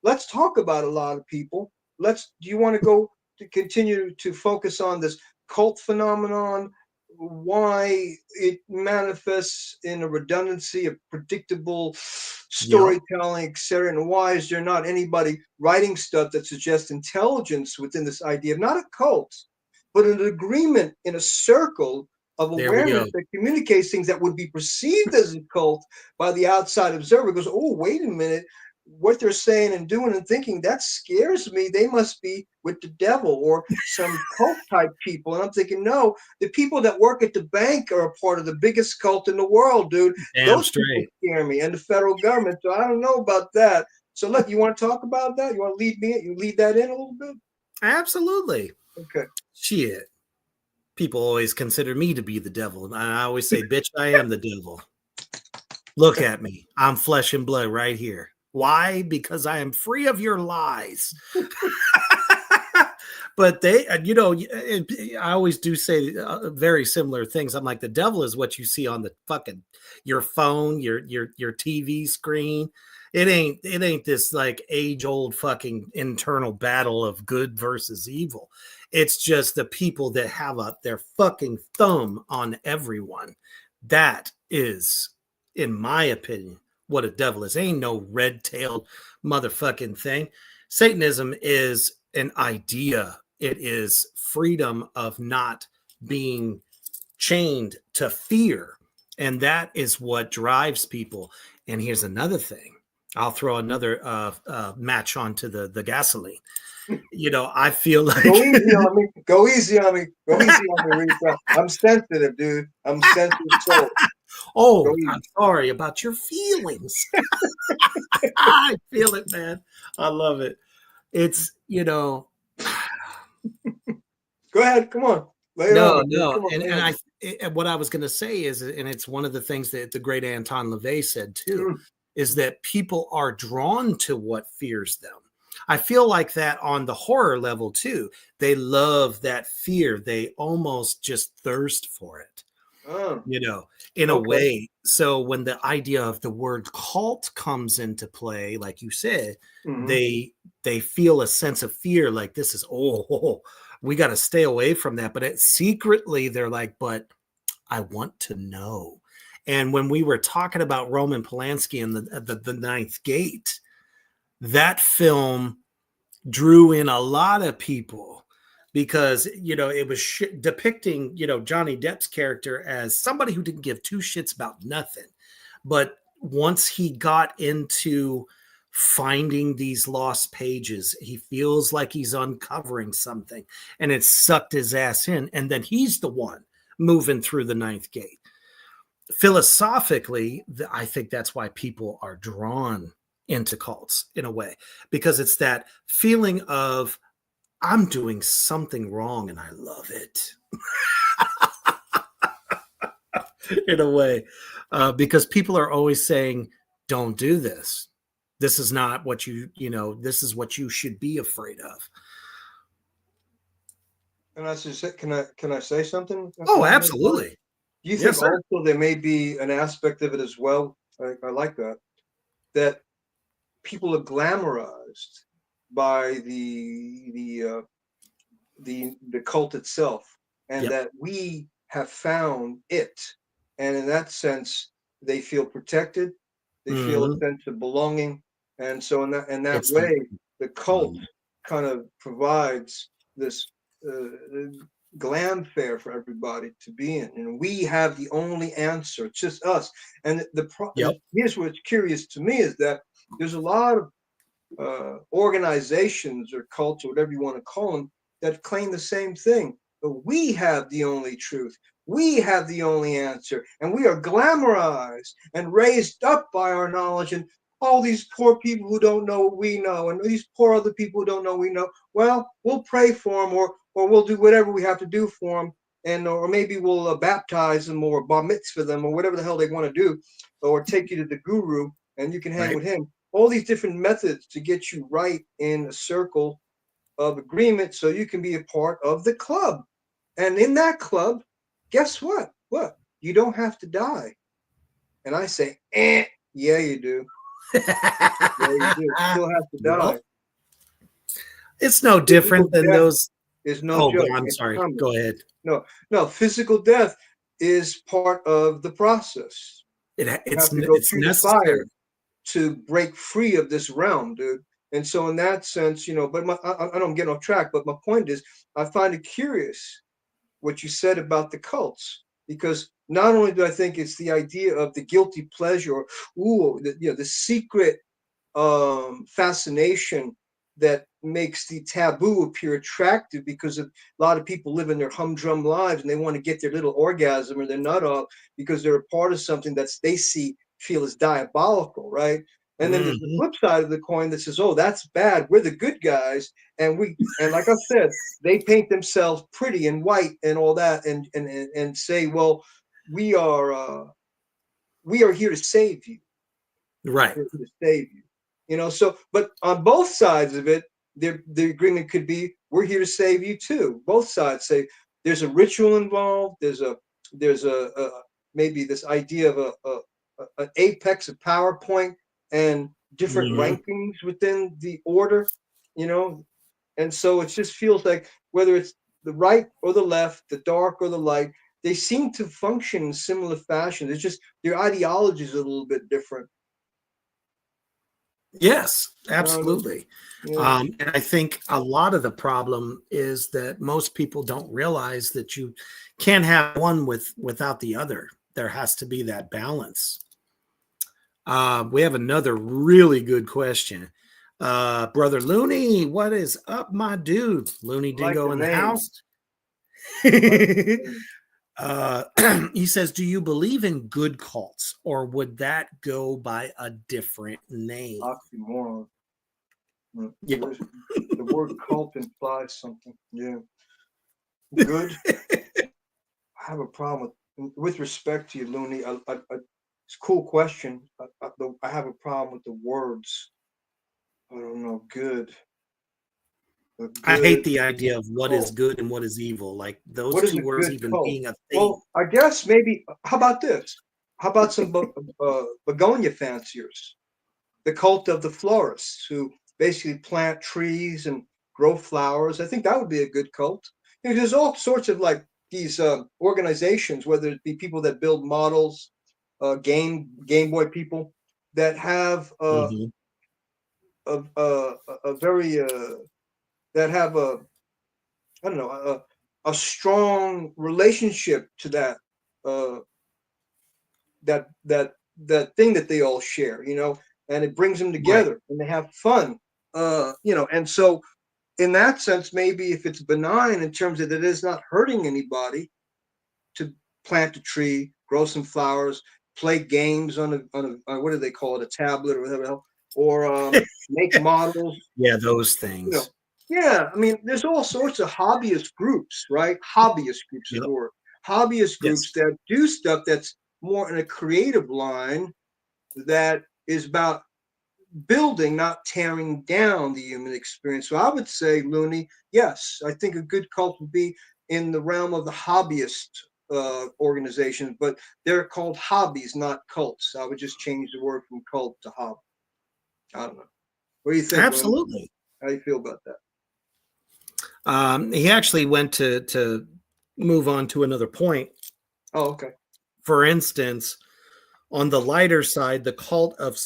let's talk about a lot of people. Do you want to go to continue to focus on this cult phenomenon why it manifests in a redundancy, a predictable storytelling, etc. And why is there not anybody writing stuff that suggests intelligence within this idea of not a cult, but an agreement in a circle of awareness that communicates things that would be perceived as a cult by the outside observer? Goes, oh, wait a minute. What they're saying and doing and thinking, that scares me. They must be with the devil or some cult type people. And I'm thinking, no, the people that work at the bank are a part of the biggest cult in the world, dude. Those people scare me, and the federal government. So I don't know about that. So look, you want to talk about that? You want to lead that in a little bit? Absolutely. Okay. Shit. People always consider me to be the devil. And I always say, bitch, I am the devil. Look at me. I'm flesh and blood right here. Why? Because I am free of your lies. But they, I always do say very similar things. I'm like, the devil is what you see on the fucking your phone, your TV screen. It ain't this like age-old fucking internal battle of good versus evil. It's just the people that have their fucking thumb on everyone. That is, in my opinion, what a devil is. Ain't no red-tailed motherfucking thing. Satanism is an idea. It is freedom of not being chained to fear. And that is what drives people. And here's another thing. I'll throw another match onto the gasoline. I feel like go easy on me. Go easy on me. Go easy on me, Rita. I'm sensitive, dude. I'm sensitive soul. Oh, I'm sorry about your feelings. I feel it, man. I love it. It's, Go ahead. Come on. No. And what I was going to say is, and it's one of the things that the great Anton LaVey said too, is that people are drawn to what fears them. I feel like that on the horror level too. They love that fear. They almost just thirst for it. In a way. So when the idea of the word cult comes into play, like you said, they feel a sense of fear, like this is, we got to stay away from that. But secretly they're like, but I want to know. And when we were talking about Roman Polanski and the Ninth Gate, that film drew in a lot of people. Because, it was depicting, Johnny Depp's character as somebody who didn't give two shits about nothing. But once he got into finding these lost pages, he feels like he's uncovering something. And it sucked his ass in. And then he's the one moving through the Ninth Gate. Philosophically, I think that's why people are drawn into cults in a way. Because it's that feeling of, I'm doing something wrong and I love it. In a way, because people are always saying, don't do this. This is not what this is what you should be afraid of. Can I say something? Oh, absolutely. Do you think also there may be an aspect of it as well? I like that people are glamorized by the cult itself, and that we have found it, and in that sense they feel protected, they feel a sense of belonging, and so in that way the cult kind of provides this glam fare for everybody to be in, and we have the only answer. It's just us. And here's what's curious to me is that there's a lot of organizations or cults or whatever you want to call them that claim the same thing. But we have the only truth. We have the only answer. And we are glamorized and raised up by our knowledge. And all these poor people who don't know what we know, and these poor other people who don't know we know, well, we'll pray for them, or we'll do whatever we have to do for them. And or maybe we'll baptize them or bar mitzvah them or whatever the hell they want to do, or take you to the guru and you can hang with him. All these different methods to get you right in a circle of agreement so you can be a part of the club. And in that club, guess what? You don't have to die. And I say, yeah, you do. Yeah, you do. You still have to die. Well, it's no different than those. There's no joke. I'm sorry. Go ahead. No, physical death is part of the process. You have to go through the fire to break free of this realm, dude. And so in that sense, but I don't get off track, but my point is, I find it curious what you said about the cults, because not only do I think it's the idea of the guilty pleasure, the secret fascination that makes the taboo appear attractive, because a lot of people live in their humdrum lives and they want to get their little orgasm or their nut off because they're a part of something that they feel is diabolical, right? And then there's the flip side of the coin that says, oh, that's bad, we're the good guys, and like I said, they paint themselves pretty and white and all that, and say, well, we are here to save you, right? We're here to save you. So, but on both sides of it, the agreement could be, we're here to save you too. Both sides say there's a ritual involved, there's a maybe this idea of an apex of PowerPoint and different rankings within the order, and so it just feels like, whether it's the right or the left, the dark or the light, they seem to function in similar fashion. It's just their ideology is a little bit different. Yes, absolutely. And I think a lot of the problem is that most people don't realize that you can't have one without the other. There has to be that balance. We have another really good question. Brother Looney, what is up, my dude? Looney Dingo in the house. He says, do you believe in good cults, or would that go by a different name? Oxymoron. Yeah. The word cult implies something. Yeah. Good. I have a problem with respect to you, Looney. It's a cool question. I have a problem with the words. I don't know. Good. I hate the idea of what is good and what is evil. Like those two words even being a thing. Well, I guess maybe, how about this? How about some begonia fanciers? The cult of the florists, who basically plant trees and grow flowers. I think that would be a good cult. There's all sorts of like these organizations, whether it be people that build models, Game Boy people, that have a very that have I don't know, a strong relationship to that that thing that they all share, and it brings them together, and they have fun, and so in that sense, maybe if it's benign in terms of that, it is not hurting anybody to plant a tree, grow some flowers, play games on a what do they call it, a tablet or whatever, or make models. Yeah, those things. Yeah, I mean, there's all sorts of hobbyist groups, right? Hobbyist groups is the word. Hobbyist groups that do stuff that's more in a creative line, that is about building, not tearing down the human experience. So I would say, Looney, yes, I think a good cult would be in the realm of the hobbyist organizations, but they're called hobbies, not cults. I would just change the word from cult to hobby. I don't know. What do you think? Absolutely. Looney? How do you feel about that? He actually went to move on to another point. Oh, okay. For instance, on the lighter side, the cult of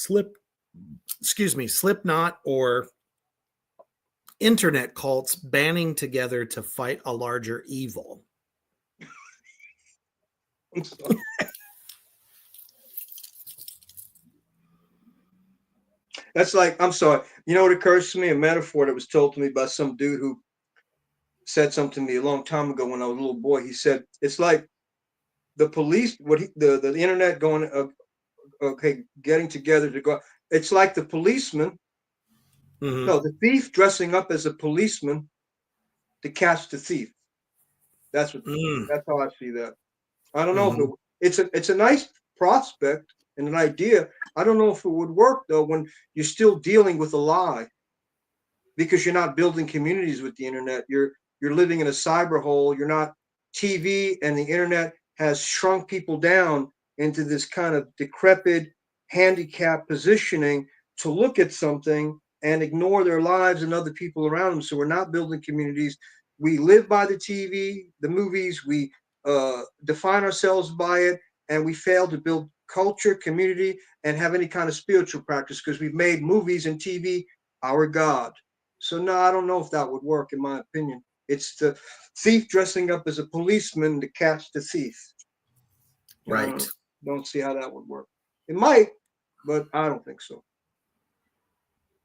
Slipknot or internet cults banding together to fight a larger evil. That's like, I'm sorry. You know what occurs to me? A metaphor that was told to me by some dude who said something to me a long time ago when I was a little boy. He said, it's like the police, the internet going, getting together to go. It's like the policeman, no, the thief dressing up as a policeman to catch the thief. That's how I see that. I don't know if it's a nice prospect and an idea. I don't know if it would work though when you're still dealing with a lie, because you're not building communities with the internet. You're living in a cyber hole. You're not. TV and the internet has shrunk people down into this kind of decrepit, handicapped positioning to look at something and ignore their lives and other people around them. So we're not building communities. We live by the TV, the movies. We define ourselves by it, and we fail to build culture, community, and have any kind of spiritual practice because we've made movies and TV our God. So no, I don't know if that would work, in my opinion. It's the thief dressing up as a policeman to catch the thief. Right. Don't see how that would work. It might, but I don't think so.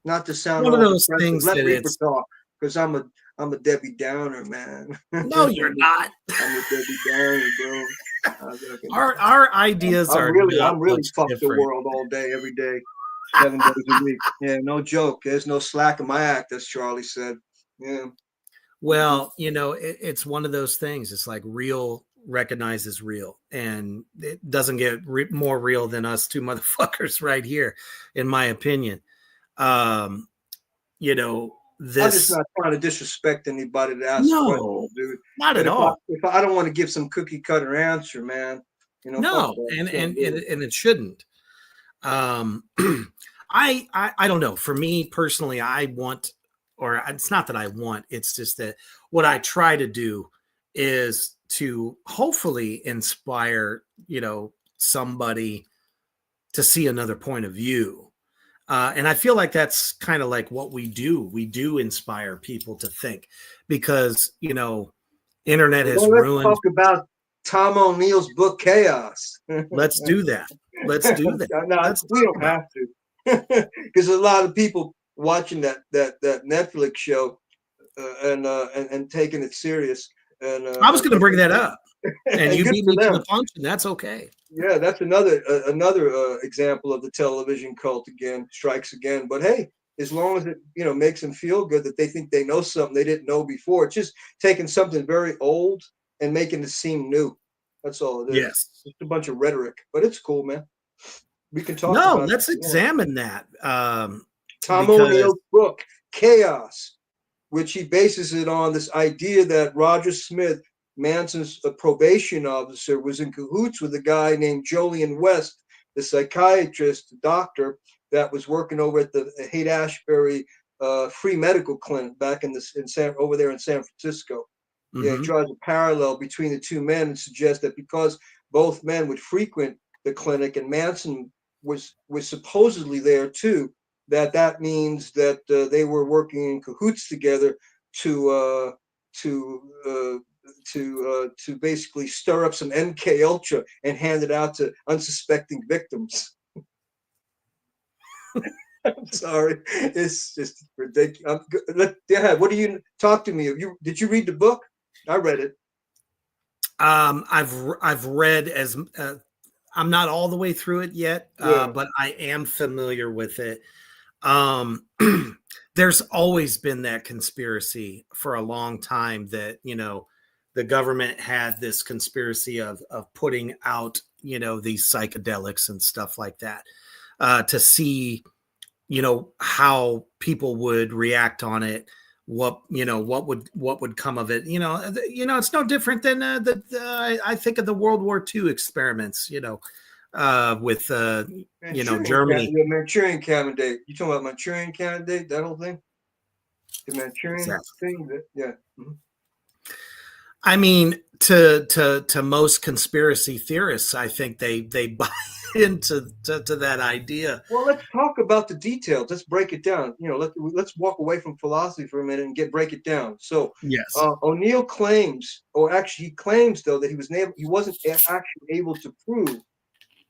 Not to sound one of those things let that Reaper talk, because I'm a Debbie Downer, man. No, you're not. I'm a Debbie Downer, bro. Our ideas I'm are really fuck different. the world all day, every day, 7 days a week. Yeah, no joke. There's no slack in my act, as Charlie said. Yeah. Well, it's one of those things. It's like real recognizes real, and it doesn't get more real than us two motherfuckers right here, in my opinion. This. I'm just not trying to disrespect anybody to ask questions, dude. Not at all. If I don't want to give some cookie cutter answer, man. No, and it shouldn't. I don't know. For me personally, I want, or it's not that I want, it's just that what I try to do is to hopefully inspire, somebody to see another point of view. And I feel like that's kind of like what we do. We do inspire people to think because, internet has ruined. Let's talk about Tom O'Neill's book, Chaos. Let's do that. Let's do that. No, we don't have to. Because a lot of people watching that Netflix show and taking it serious. And I was going to bring that up. And you beat me to the punch, and that's okay. Yeah, that's another example of the television cult strikes again. But hey, as long as it makes them feel good that they think they know something they didn't know before, it's just taking something very old and making it seem new. That's all it is. Yes, just a bunch of rhetoric, but it's cool, man. We can talk. No, let's examine that. Tom O'Neill's book, Chaos, which he bases it on this idea that Roger Smith, Manson's probation officer, was in cahoots with a guy named Jolyon West, the psychiatrist, the doctor that was working over at the Haight-Ashbury Free Medical Clinic back over there in San Francisco. Mm-hmm. Yeah, he draws a parallel between the two men and suggests that because both men would frequent the clinic and Manson was supposedly there too, that means that they were working in cahoots together to basically stir up some MK Ultra and hand it out to unsuspecting victims. I'm sorry, it's just ridiculous. What do you talk to me? Did you read the book? I read it. I've read as I'm not all the way through it yet, but I am familiar with it. There's always been that conspiracy for a long time that, the government had this conspiracy of putting out, these psychedelics and stuff like that, to see, how people would react on it, what would come of it. It's no different than I think of the World War II experiments, with Germany. The Manchurian Candidate. You talking about Manchurian Candidate? That whole thing. The Manchurian thing. Yeah. Mm-hmm. I mean, to most conspiracy theorists, I think they buy into that idea. Well, let's talk about the details. Let's break it down. Let's walk away from philosophy for a minute and break it down. So, yes, O'Neill claims, or actually he claims though that he wasn't actually able to prove.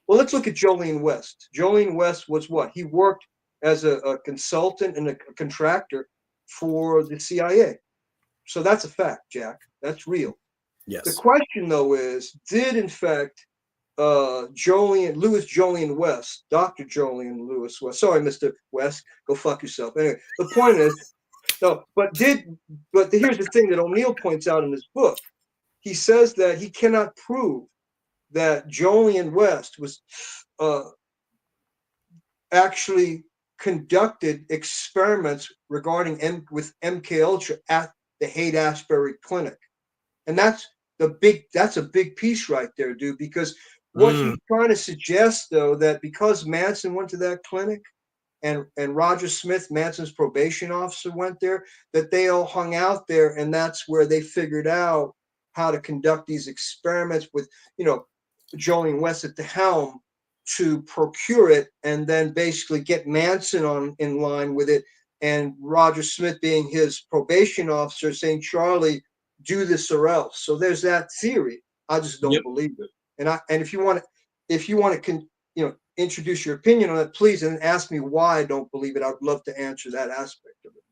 Well, let's look at Jolyon West. Jolyon West was what? He worked as a consultant and a contractor for the CIA. So that's a fact, Jack. That's real. Yes. The question, though, is, did, in fact, Louis Jolyon West, Dr. Jolyon Lewis West, sorry, Mr. West, go fuck yourself. Anyway, the point is, but here's the thing that O'Neill points out in his book. He says that he cannot prove that Jolyon West was actually conducted experiments regarding with MK Ultra at the Haight-Ashbury Clinic, and that's a big piece right there, dude. Because what he's trying to suggest, though, that because Manson went to that clinic, and Roger Smith, Manson's probation officer, went there, that they all hung out there, and that's where they figured out how to conduct these experiments with, Jolene West at the helm to procure it, and then basically get Manson in line with it, and Roger Smith being his probation officer saying, Charlie, do this or else. So there's that theory. I just don't believe it. And if you want to introduce your opinion on it, please, and ask me why I don't believe it. I'd love to answer that aspect of it.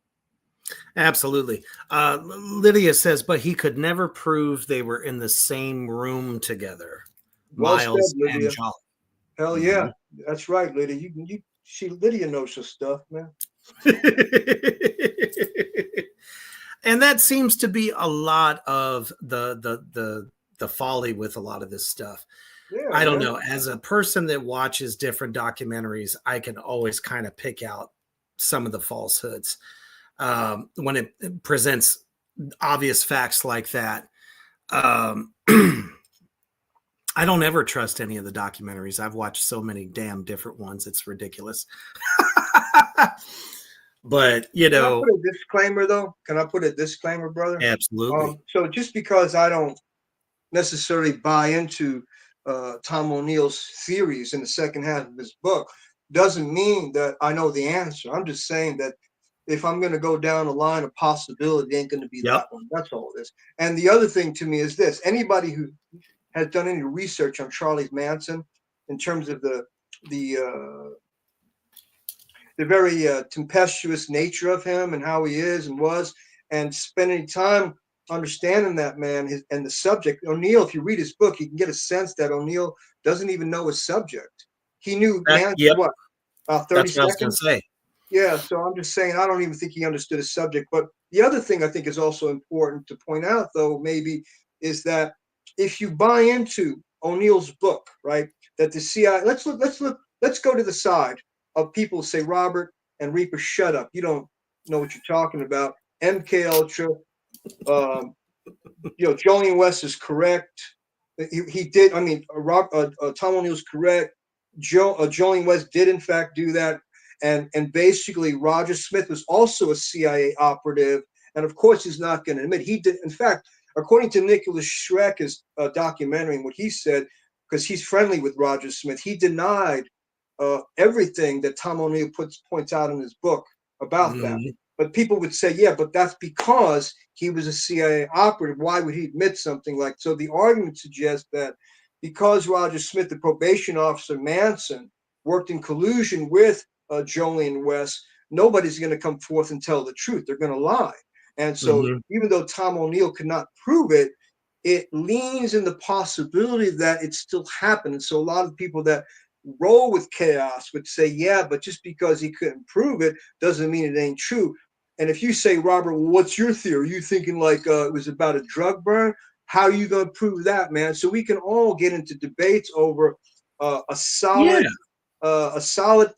Absolutely. Lydia says, but he could never prove they were in the same room together. Well Miles said, Lydia. and Jolly. Hell yeah, that's right, Lydia. Lydia knows her stuff, man. And that seems to be a lot of the folly with a lot of this stuff. Yeah, I don't know. As a person that watches different documentaries, I can always kind of pick out some of the falsehoods when it presents obvious facts like that. I don't ever trust any of the documentaries. I've watched so many damn different ones. It's ridiculous. But, Can I put a disclaimer, though? Can I put a disclaimer, brother? Absolutely. So just because I don't necessarily buy into Tom O'Neill's theories in the second half of his book doesn't mean that I know the answer. I'm just saying that if I'm going to go down a line of possibility, it ain't going to be that one. That's all it is. And the other thing to me is this. Anybody who has done any research on Charlie Manson in terms of the very tempestuous nature of him and how he is and was, and spending time understanding that man and the subject. O'Neill, if you read his book, you can get a sense that O'Neill doesn't even know his subject. He knew Manson, what, 30 That's seconds? what I was going to say. Yeah, so I'm just saying, I don't even think he understood his subject. But the other thing I think is also important to point out, though, maybe, is that if you buy into O'Neill's book, right, that the CIA, let's go to the side of people who say, Robert and Reaper, shut up. You don't know what you're talking about. MK Ultra, Jolene West is correct. He did. I mean, Tom O'Neill's correct. Jolene West did in fact do that, and basically Roger Smith was also a CIA operative, and of course he's not going to admit he did. In fact, according to Nicholas Schreck's documentary, and what he said, because he's friendly with Roger Smith, he denied everything that Tom O'Neill points out in his book about that. But people would say, yeah, but that's because he was a CIA operative. Why would he admit something like? So the argument suggests that because Roger Smith, the probation officer Manson, worked in collusion with Jolene West, nobody's going to come forth and tell the truth. They're going to lie. And so even though Tom O'Neill could not prove it, it leans in the possibility that it still happened. And so a lot of people that roll with chaos would say, yeah, but just because he couldn't prove it doesn't mean it ain't true. And if you say, Robert, well, what's your theory? Are you thinking like it was about a drug burn? How are you going to prove that, man? So we can all get into debates over a solid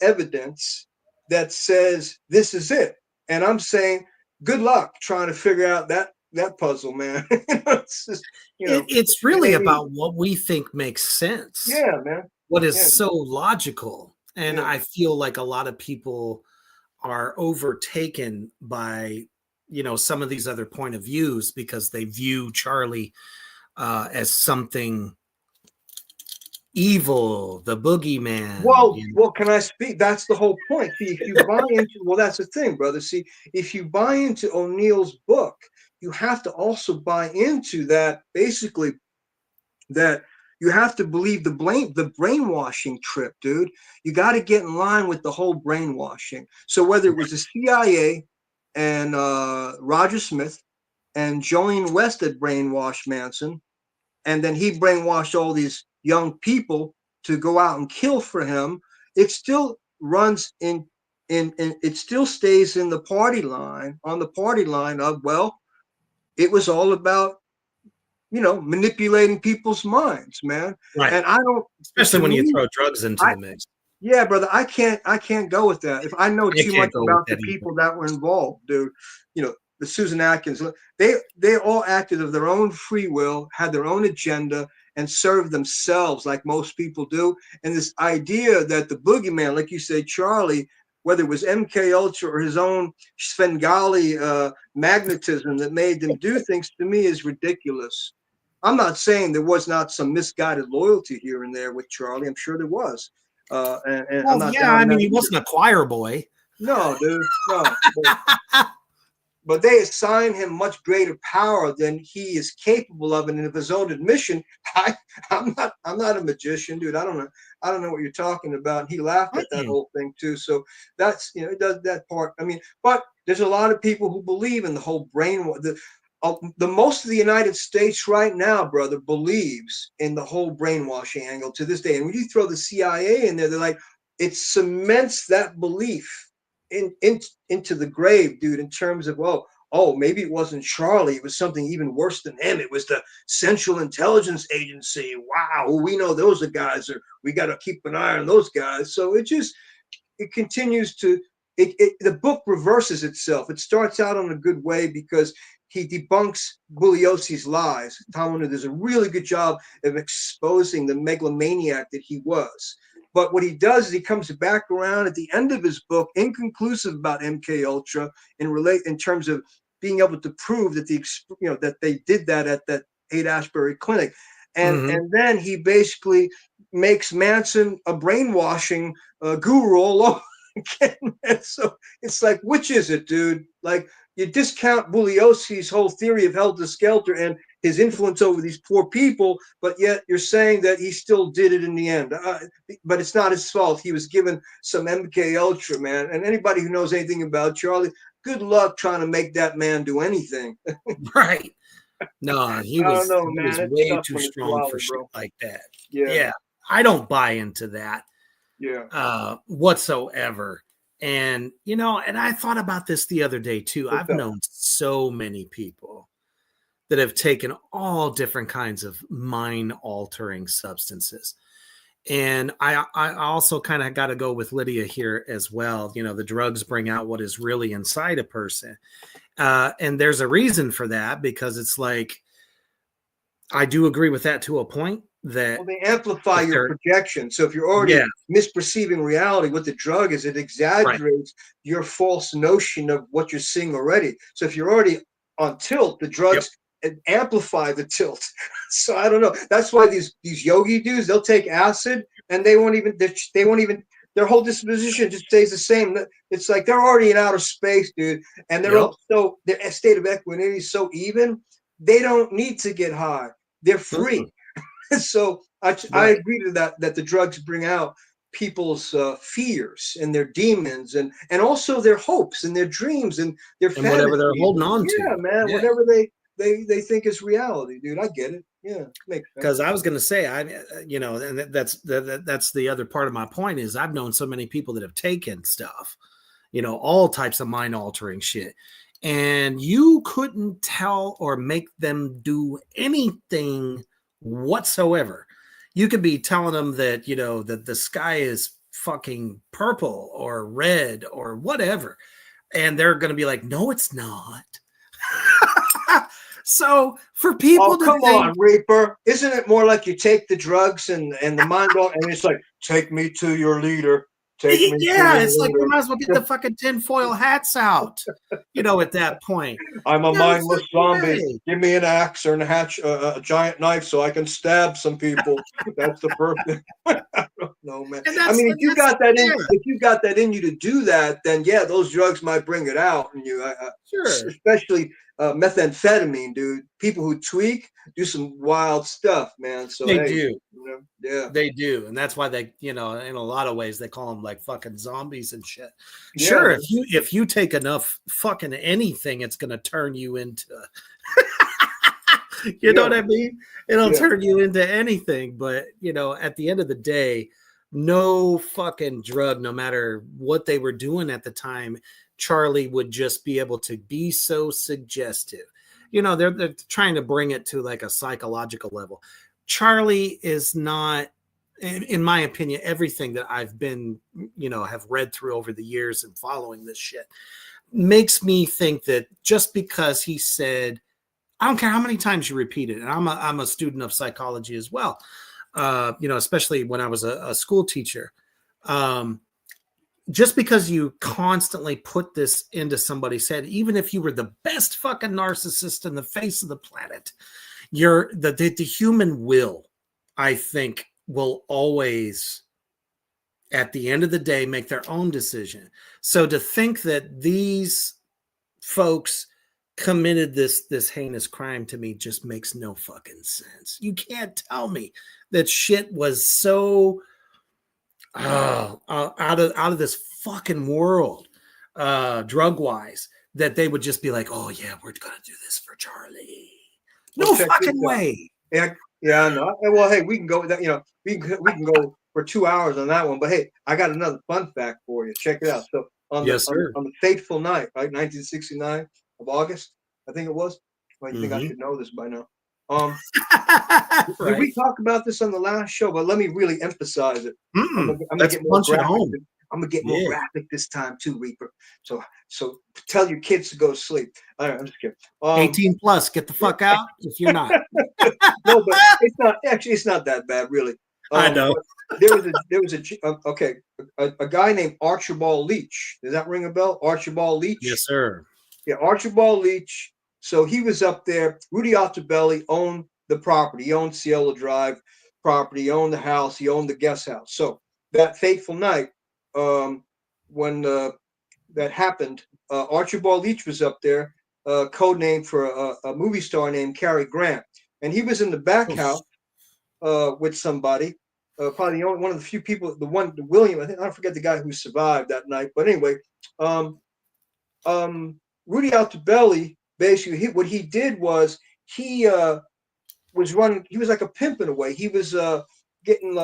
evidence that says this is it. And I'm saying, good luck trying to figure out that puzzle, man. It's just, it's really about what we think makes sense. Yeah, man. What is so logical. And I feel like a lot of people are overtaken by, some of these other point of views because they view Charlie as something evil, the boogeyman. Well, can I speak? That's the whole point. See, if you buy into, that's the thing, brother. See, if you buy into O'Neill's book, you have to also buy into that, basically, that you have to believe the brainwashing trip, dude. You got to get in line with the whole brainwashing. So whether it was the CIA and Roger Smith and Jolene West that brainwashed Manson, and then he brainwashed all these young people to go out and kill for him, it still runs in it still stays in the party line, on the party line of, well, it was all about, manipulating people's minds, man. Right. And I don't, especially when you throw drugs into the mix. Yeah, brother, I can't go with that. If I know too much about the people that were involved, dude, the Susan Atkins, they all acted of their own free will, had their own agenda, and served themselves like most people do. And this idea that the boogeyman, like you say, Charlie, whether it was MK Ultra or his own Svengali magnetism that made them do things, to me is ridiculous. I'm not saying there was not some misguided loyalty here and there with Charlie. I'm sure there was. And I'm not yeah, I mean, he either. wasn't a choir boy. No, dude, no. But they assign him much greater power than he is capable of, and of his own admission, I'm not a magician, dude. I don't know what you're talking about. And he laughed at that whole thing too. So that's, it does that part. I mean, but there's a lot of people who believe in the whole brain. The most of the United States right now, brother, believes in the whole brainwashing angle to this day. And when you throw the CIA in there, they're like, it cements that belief into the grave, dude, in terms of, oh, maybe it wasn't Charlie, it was something even worse than him. It was the Central Intelligence Agency. Wow, we know those are guys, or we got to keep an eye on those guys. So it continues to, the book reverses itself. It starts out on a good way because he debunks Bugliosi's lies. Tom Leonard does a really good job of exposing the megalomaniac that he was. But what he does is he comes back around at the end of his book, inconclusive about MK Ultra, in terms of being able to prove that that they did that at that Haight-Ashbury clinic, and then he basically makes Manson a brainwashing guru all over again. And so it's like, which is it, dude? Like, you discount Bugliosi's whole theory of helter skelter and his influence over these poor people, but yet you're saying that he still did it in the end. But it's not his fault. He was given some MK Ultra, man. And anybody who knows anything about Charlie, good luck trying to make that man do anything. Right. No, he was way too strong for shit like that. Yeah. I don't buy into that. Yeah. Whatsoever. And, and I thought about this the other day too. I've known so many people that have taken all different kinds of mind-altering substances. And I also kind of got to go with Lydia here as well. The drugs bring out what is really inside a person. And there's a reason for that, because it's like, I do agree with that to a point. That they amplify your projection. So if you're already misperceiving reality, what the drug is, it exaggerates your false notion of what you're seeing already. So if you're already on tilt, the drugs amplify the tilt. So I don't know. That's why these yogi dudes, they'll take acid and they won't even, their whole disposition just stays the same. It's like they're already in outer space, dude. And they're so their state of equanimity is so even, they don't need to get high. They're free. So I agree to that the drugs bring out people's fears and their demons and also their hopes and their dreams and their fantasies. Whatever they're holding on to. Yeah, man. Yeah. Whatever they think is reality, dude. I get it. Yeah, makes sense. Because I was going to say, and that's the other part of my point is I've known so many people that have taken stuff, all types of mind altering shit. And you couldn't tell or make them do anything whatsoever. You could be telling them that that the sky is fucking purple or red or whatever, and they're going to be like, no, it's not. So for people come on, Reaper, isn't it more like you take the drugs and the mind and it's like, take me to your leader. It's like we might as well get the fucking tinfoil hats out, at that point. I'm a mindless zombie. Give me an axe or a giant knife so I can stab some people. That's the perfect. I don't know, man. I mean, if you got that in you to do that, then those drugs might bring it out in you. Sure. Especially methamphetamine, dude. People who tweak do some wild stuff, man. So they do. They do. And that's why they, in a lot of ways, they call them like fucking zombies and shit. Yeah. Sure. If you take enough fucking anything, it's going to turn you into, you know what I mean? It'll turn you into anything. But, at the end of the day, no fucking drug, no matter what they were doing at the time, Charlie would just be able to be so suggestive. They're trying to bring it to like a psychological level. Charlie is not, in my opinion, everything that I've been, have read through over the years and following this shit makes me think that just because he said, I don't care how many times you repeat it. And I'm a student of psychology as well. Especially when I was a school teacher. Just because you constantly put this into somebody's head, even if you were the best fucking narcissist in the face of the planet, the human will, I think, will always, at the end of the day, make their own decision. So to think that these folks committed this heinous crime, to me, just makes no fucking sense. You can't tell me that shit was so out of this fucking world, drug wise, that they would just be like, oh yeah, we're gonna do this for Charlie. No fucking way. Yeah, no. Well, hey, we can go. You know, we can go for 2 hours on that one. But hey, I got another fun fact for you. Check it out. So on the fateful night, right, 1969 of August, I think it was. Well, you think I should know this by now? Right. Did we talk about this on the last show? But let me really emphasize it. I'm gonna get more graphic. I'm gonna get more graphic this time too, Reaper. So tell your kids to go to sleep. All right, I'm just kidding. 18 plus, get the fuck out if you're not. No, but it's not actually. It's not that bad, really. I know. There was a guy named Archibald Leach. Does that ring a bell? Archibald Leach. Yes, sir. Yeah, Archibald Leach. So he was up there. Rudy Altobelli owned the property. He owned Cielo Drive property. He owned the house. He owned the guest house. So that fateful night, when that happened, Archibald Leach was up there, code name for a movie star named Cary Grant, and he was in the back house with somebody. Probably one of the few people. The William. I don't forget the guy who survived that night. But anyway, Rudy Altobelli. Basically, what he did was he was running. He was like a pimp in a way. He was getting,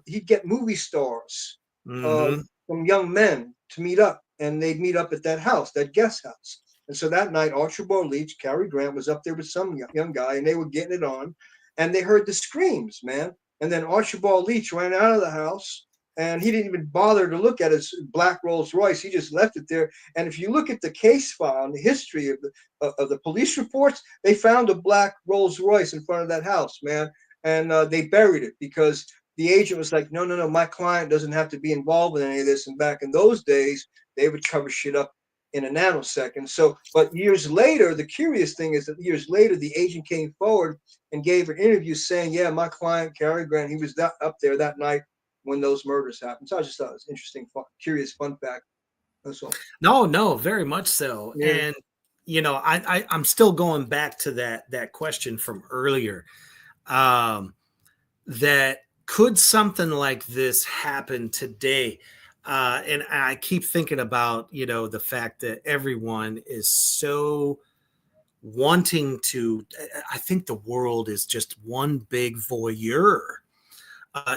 he'd get movie stars, some young men to meet up, and they'd meet up at that house, that guest house. And so that night, Archibald Leach, Cary Grant was up there with some young guy, and they were getting it on, and they heard the screams, man. And then Archibald Leach ran out of the house. And he didn't even bother to look at his black Rolls Royce. He just left it there. And if you look at the case file and the history of the police reports, they found a black Rolls Royce in front of that house, man. And they buried it because the agent was like, no, my client doesn't have to be involved in any of this. And back in those days, they would cover shit up in a nanosecond. So, but years later, the curious thing is that years later, the agent came forward and gave an interview saying, yeah, my client, Cary Grant, he was up there that night when those murders happened. So I just thought it was interesting, curious, fun fact. That's all. No, very much so. Yeah. And I'm still going back to that question from earlier. That could something like this happen today? And I keep thinking about the fact that everyone is so wanting to. I think the world is just one big voyeur.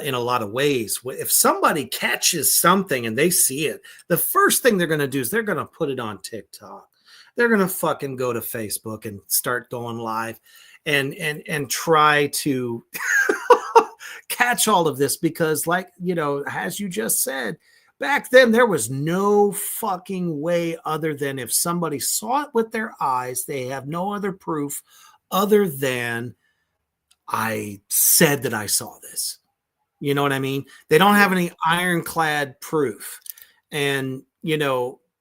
In a lot of ways. If somebody catches something and they see it, the first thing they're going to do is they're going to put it on TikTok. They're going to fucking go to Facebook and start going live and try to catch all of this because, like, as you just said, back then there was no fucking way other than if somebody saw it with their eyes, they have no other proof other than I said that I saw this. You know what I mean? They don't have any ironclad proof. And,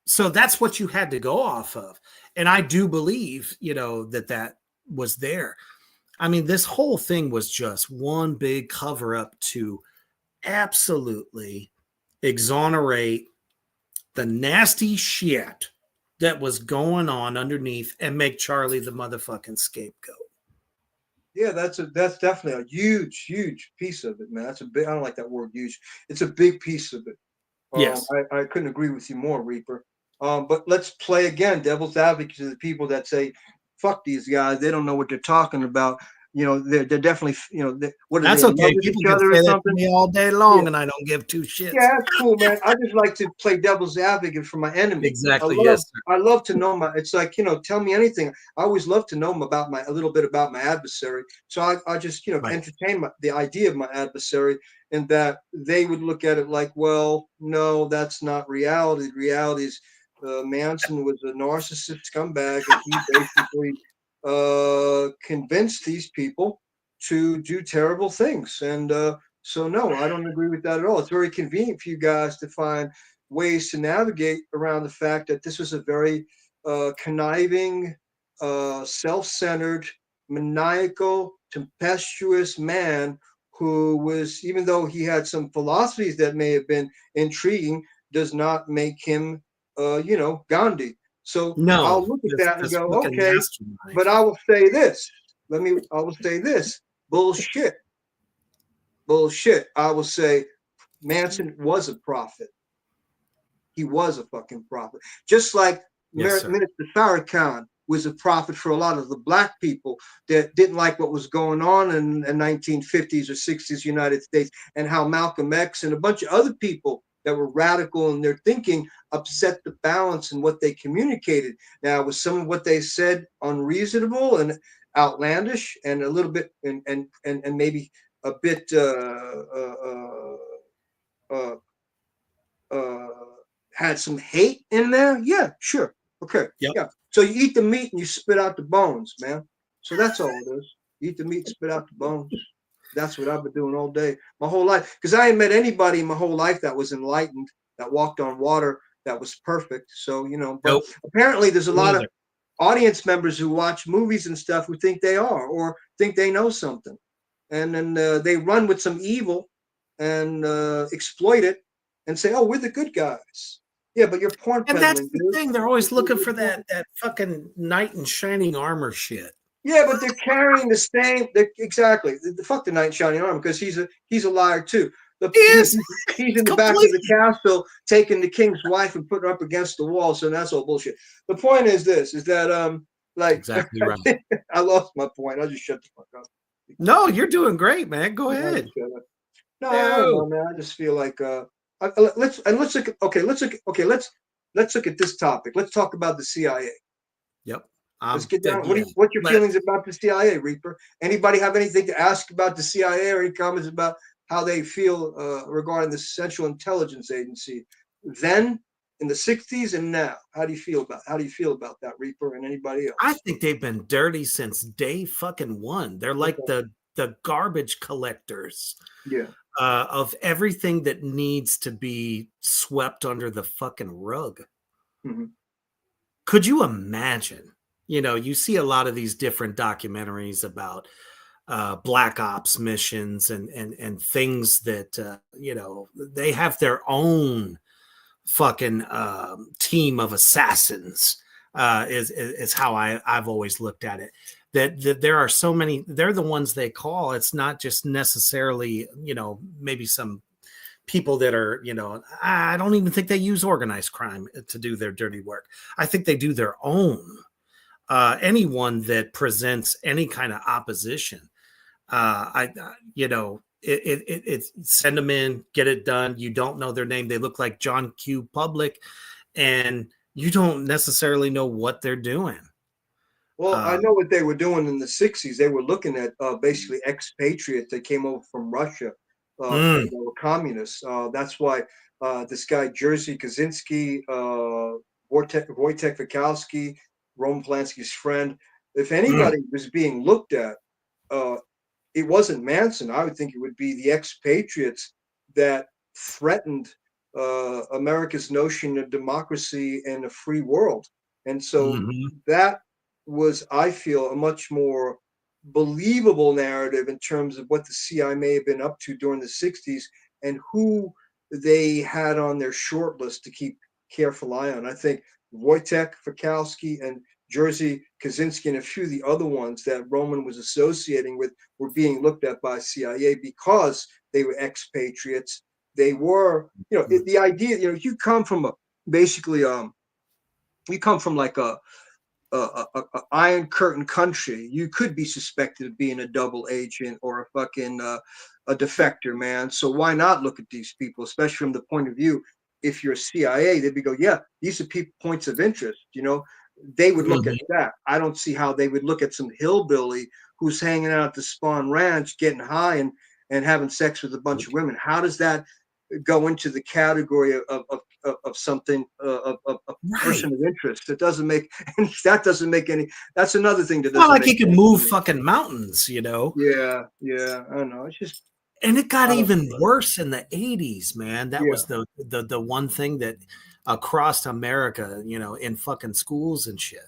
so that's what you had to go off of. And I do believe, that was there. I mean, this whole thing was just one big cover up to absolutely exonerate the nasty shit that was going on underneath and make Charlie the motherfucking scapegoat. Yeah, that's definitely a huge piece of it, man. That's a big. I don't like that word huge. It's a big piece of it. Yes, I couldn't agree with you more, Reaper. But let's play again, devil's advocate to the people that say, "Fuck these guys. They don't know what they're talking about." They're definitely, what that's okay. People can say that to me all day long, and I don't give two shits. Yeah, that's cool, man. I just like to play devil's advocate for my enemy. Exactly. Yes. I love to know it's like, tell me anything. I always love to know a little bit about my adversary. So I just, entertain the idea of my adversary, and that they would look at it like, well, no, that's not reality. The reality is Manson was a narcissist scumbag, and he basically convince these people to do terrible things. And so no, I don't agree with that at all. It's very convenient for you guys to find ways to navigate around the fact that this was a very conniving, self-centered, maniacal, tempestuous man who was, even though he had some philosophies that may have been intriguing, does not make him, Gandhi. So No, I'll look at that and go, okay, mastermind. but I will say this. I will say this. Bullshit. I will say Manson was a prophet. He was a fucking prophet. Just like Minister Farrakhan was a prophet for a lot of the black people that didn't like what was going on in the 1950s or 60s United States, and how Malcolm X and a bunch of other people that were radical in their thinking upset the balance in what they communicated. Now, was some of what they said unreasonable and outlandish and a little bit and maybe a bit had some hate in there? Yeah, sure. Okay. Yep. Yeah. So you eat the meat and you spit out the bones, man. So that's all it is. You eat the meat, spit out the bones. That's what I've been doing all day, my whole life. Because I ain't met anybody in my whole life that was enlightened, that walked on water, that was perfect. So, but apparently there's a lot of audience members who watch movies and stuff who think they are, or think they know something. And then they run with some evil and exploit it and say, oh, we're the good guys. Yeah, but you're porn peddling. And that's the thing. They're always looking for that fucking knight in shining armor shit. Yeah, but they're carrying the same. Exactly. Fuck the knight in shining armor, because he's a liar too. He's in the back of the castle taking the king's wife and putting her up against the wall. So that's all bullshit. The point is this: is that exactly right. I lost my point. I'll just shut the fuck up. No, you're doing great, man. Go ahead. No, I don't know, man. I just feel like let's look at this topic. Let's talk about the CIA. Yep. Let's get down. What's your feelings about the CIA, Reaper? Anybody have anything to ask about the CIA, or any comments about how they feel regarding the Central Intelligence Agency then, in the 60s, and now? How do you feel about that, Reaper, and anybody else? I think they've been dirty since day fucking one. They're like the garbage collectors. Yeah. Of everything that needs to be swept under the fucking rug. Mm-hmm. Could you imagine? You see a lot of these different documentaries about black ops missions and things that, they have their own fucking team of assassins, is how I've always looked at it. That there are so many, they're the ones they call. It's not just necessarily, maybe some people that are, I don't even think they use organized crime to do their dirty work. I think they do their own. Anyone that presents any kind of opposition, it send them in, get it done. You don't know their name. They look like John Q. Public, and you don't necessarily know what they're doing. Well, I know what they were doing in the 60s. They were looking at basically expatriates that came over from Russia. They were communists. That's why this guy, Jerzy Kaczynski, Wojtek Fikowski, Roman Polanski's friend, if anybody was being looked at, it wasn't Manson. I would think it would be the expatriates that threatened America's notion of democracy and a free world. And so that was, I feel, a much more believable narrative in terms of what the CIA may have been up to during the 60s and who they had on their short list to keep careful eye on. I think Wojtek Fikowski and Jerzy Kaczynski and a few of the other ones that Roman was associating with were being looked at by CIA because they were expatriates. They were, the idea, you come from you come from like a Iron Curtain country, you could be suspected of being a double agent or a fucking a defector, man. So why not look at these people, especially from the point of view, if you're CIA, they'd be go, yeah, these are people points of interest. They would look at that. I don't see how they would look at some hillbilly who's hanging out at the Spawn Ranch, getting high and having sex with a bunch of women. How does that go into the category of something of person of interest? That doesn't make any. That's another thing that doesn't. Not like he can move fucking mountains, Yeah, I don't know. It's just. And it got even worse in the 80s, man. That was the one thing that across America, in fucking schools and shit.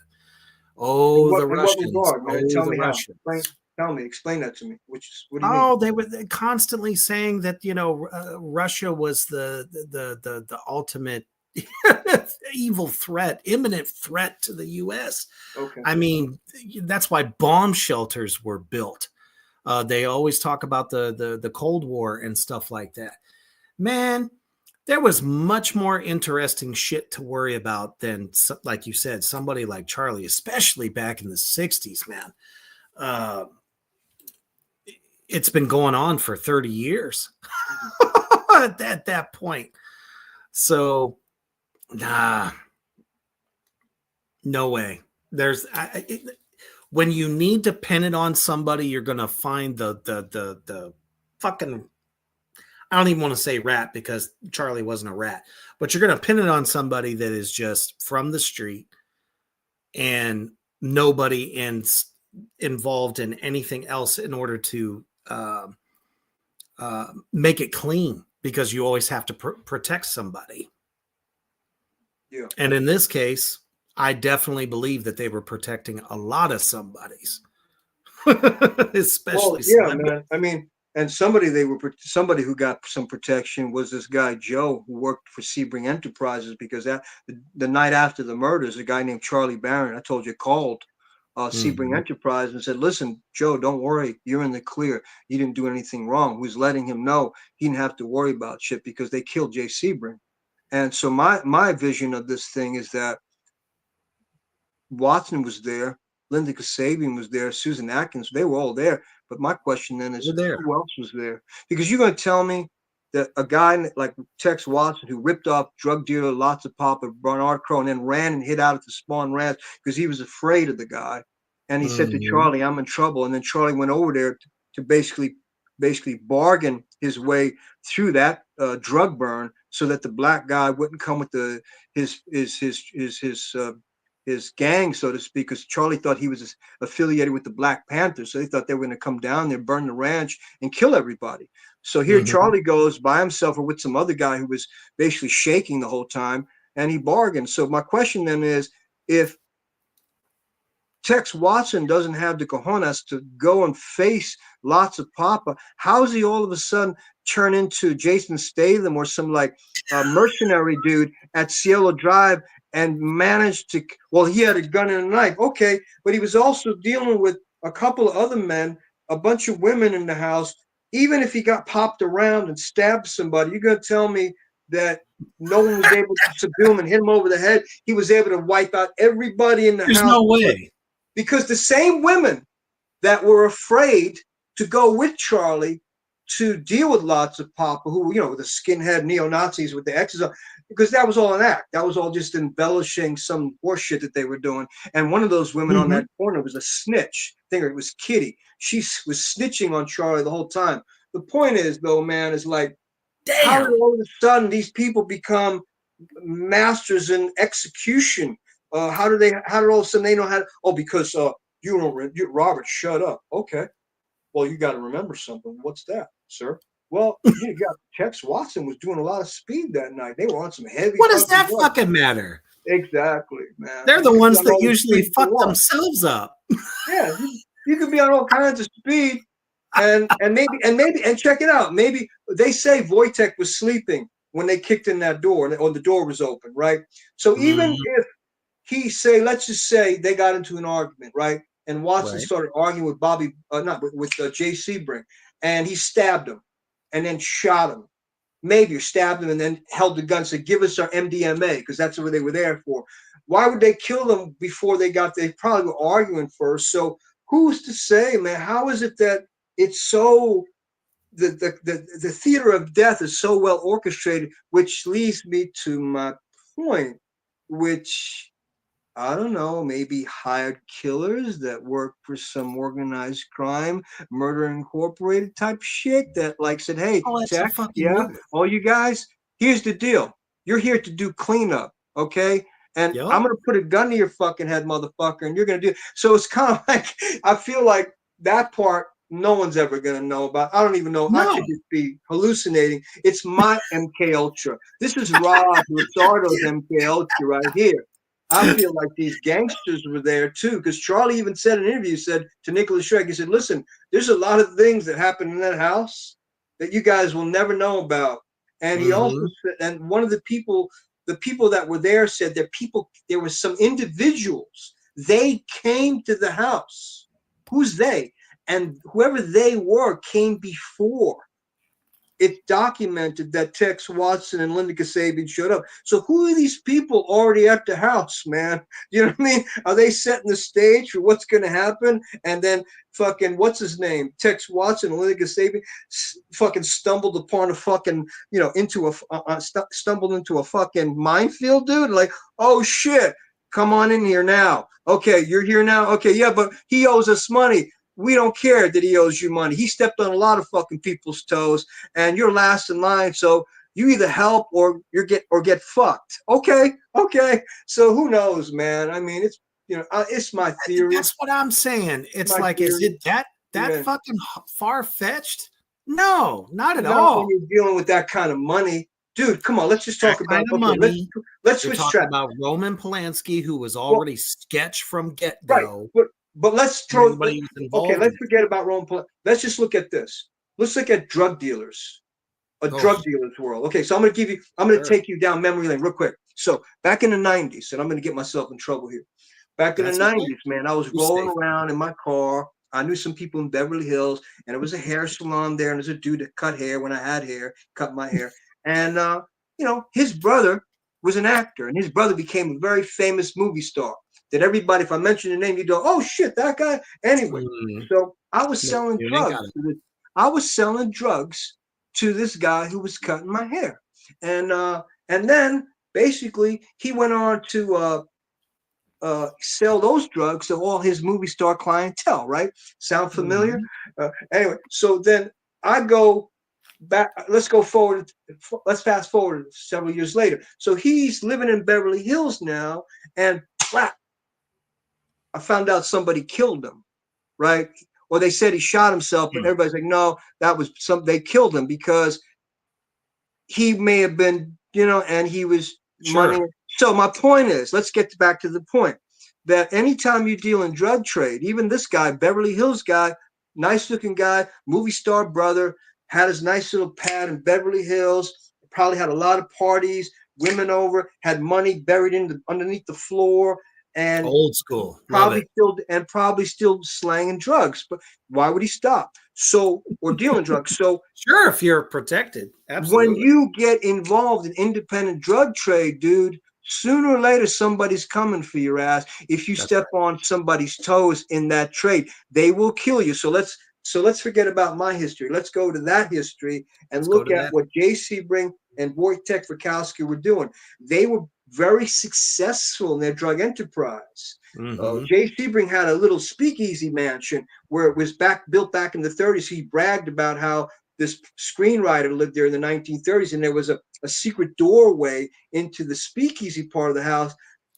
Oh, the What Russians. regard, man? Oh, Tell the me how. Russians. Explain that to me. What do you mean? Oh, they were constantly saying that, Russia was the ultimate evil threat, imminent threat to the U.S. Okay. I mean, that's why bomb shelters were built. They always talk about the Cold War and stuff like that. Man, there was much more interesting shit to worry about than, like you said, somebody like Charlie, especially back in the 60s, man. It's been going on for 30 years at that point. So, no way. When you need to pin it on somebody, you're going to find the fucking, I don't even want to say rat because Charlie wasn't a rat, but you're going to pin it on somebody that is just from the street and nobody involved in anything else in order to make it clean, because you always have to protect somebody. Yeah. And in this case, I definitely believe that they were protecting a lot of somebody's, especially. Well, yeah, man. I mean, and somebody who got some protection was this guy Joe, who worked for Sebring Enterprises, because the night after the murders, a guy named Charlie Barron, I told you, called Sebring Enterprise and said, "Listen, Joe, don't worry, you're in the clear. You didn't do anything wrong." Who's letting him know he didn't have to worry about shit because they killed Jay Sebring. And so my vision of this thing is that Watson was there, Linda Kasabian was there, Susan Atkins, they were all there. But my question then is, who else was there? Because you're going to tell me that a guy like Tex Watson, who ripped off drug dealer Lots of Papa, Bernard Crow, and then ran and hid out at the Spawn Ranch because he was afraid of the guy. And he said to Charlie, "I'm in trouble." And then Charlie went over there to basically bargain his way through that drug burn so that the black guy wouldn't come with his gang, so to speak, because Charlie thought he was affiliated with the Black Panthers. So they thought they were going to come down there, burn the ranch, and kill everybody. So here Charlie goes by himself or with some other guy who was basically shaking the whole time, and he bargained. So my question then is, if Tex Watson doesn't have the cojones to go and face Lots of Papa, how is he all of a sudden turn into Jason Statham or some like mercenary dude at Cielo Drive and managed to, well, he had a gun and a knife, okay, but he was also dealing with a couple of other men, a bunch of women in the house. Even if he got popped around and stabbed somebody, you're going to tell me that no one was able to subdue him and hit him over the head? He was able to wipe out everybody in the house. There's no way. Because the same women that were afraid to go with Charlie to deal with Lots of Papa, who, the skinhead neo-Nazis with the X's on, because that was all an act. That was all just embellishing some horseshit that they were doing. And one of those women on that corner was a snitch. I think it was Kitty. She was snitching on Charlie the whole time. The point is, though, man, is like, damn, how did all of a sudden these people become masters in execution? How did all of a sudden they know how to, because Robert, shut up. Okay. Well, you got to remember something. What's that, sir? Well, you got Tex Watson was doing a lot of speed that night. They were on some heavy. What does that fucking matter? Exactly, man. They're the ones that usually fuck themselves up. Yeah, you could be on all kinds of speed, and check it out. Maybe they say Wojtek was sleeping when they kicked in that door, or the door was open, right? So even if let's just say they got into an argument, right? And Watson started arguing with Jay Sebring, and he stabbed him and then shot him. Maybe stabbed him and then held the gun and said, "Give us our MDMA," because that's what they were there for. Why would they kill them before they probably were arguing first. So who's to say, man? How is it that it's so, the theater of death is so well orchestrated, which leads me to my point, which, I don't know, maybe hired killers that work for some organized crime, Murder Incorporated type shit that said, "Hey, Tex, all you guys, here's the deal. You're here to do cleanup, okay? And I'm going to put a gun to your fucking head, motherfucker, and you're going to do it." So it's kind of like, I feel like that part no one's ever going to know about. I don't even know. I could just be hallucinating. It's my MK Ultra. This is Rob Luzardo's MK Ultra right here. I feel like these gangsters were there too, because Charlie even said in an interview, said to Nicholas Schreck, he said, listen, there's a lot of things that happen in that house that you guys will never know about. And he also said, and one of the people that were there said that there were some individuals, they came to the house. Who's they? And whoever they were came before. It's documented that Tex Watson and Linda Kasabian showed up. So who are these people already at the house, man? You know what I mean? Are they setting the stage for what's going to happen? And then fucking, what's his name? Tex Watson and Linda Kasabian fucking stumbled upon a fucking, stumbled into a fucking minefield, dude. Like, oh shit, come on in here now. Okay, you're here now. Okay, yeah, but he owes us money. We don't care that he owes you money. He stepped on a lot of fucking people's toes, and you're last in line. So you either help or get fucked. Okay. So who knows, man? I mean, it's it's my theory. That's what I'm saying. It's like, theory. Is it that fucking far fetched? No, not at all. When you're dealing with that kind of money, dude. Come on, let's just talk about money. Let's switch track about Roman Polanski, who was already sketch from get-go. Right, but let's throw. Okay, let's forget about Roman Polanski. Let's just look at this. Let's look at drug dealers, drug dealers world. Okay, so I'm going to take you down memory lane real quick. So back in the 90s, and I'm going to get myself in trouble here. Back in the 90s, man, I was rolling around in my car. I knew some people in Beverly Hills, and there was a hair salon there, and there's a dude that cut hair when I had hair, cut my hair. And, his brother was an actor, and his brother became a very famous movie star. That everybody, if I mention the name, you go, oh shit, that guy. Anyway, so I was selling drugs. I was selling drugs to this guy who was cutting my hair, and then basically he went on to sell those drugs to all his movie star clientele. Right? Sound familiar? Anyway, so then I go back. Let's go forward. Let's fast forward several years later. So he's living in Beverly Hills now, and I found out somebody killed him, right? Or they said he shot himself, but everybody's like, no, that was they killed him because he may have been, and he was money. So my point is, let's get back to the point that anytime you deal in drug trade, even this guy, Beverly Hills guy, nice looking guy, movie star brother, had his nice little pad in Beverly Hills, probably had a lot of parties, women over, had money buried underneath the floor. And old school, probably still slanging drugs. But why would he stop? Or dealing drugs? So sure, if you're protected, absolutely. When you get involved in independent drug trade, dude, sooner or later somebody's coming for your ass. If you step on somebody's toes in that trade, they will kill you. So let's forget about my history. Let's go to that history and look at what Jay Sebring and Wojtek Frykowski were doing. They were very successful in their drug enterprise. Jay Sebring had a little speakeasy mansion where it was built back in the 30s. He bragged about how this screenwriter lived there in the 1930s, and there was a secret doorway into the speakeasy part of the house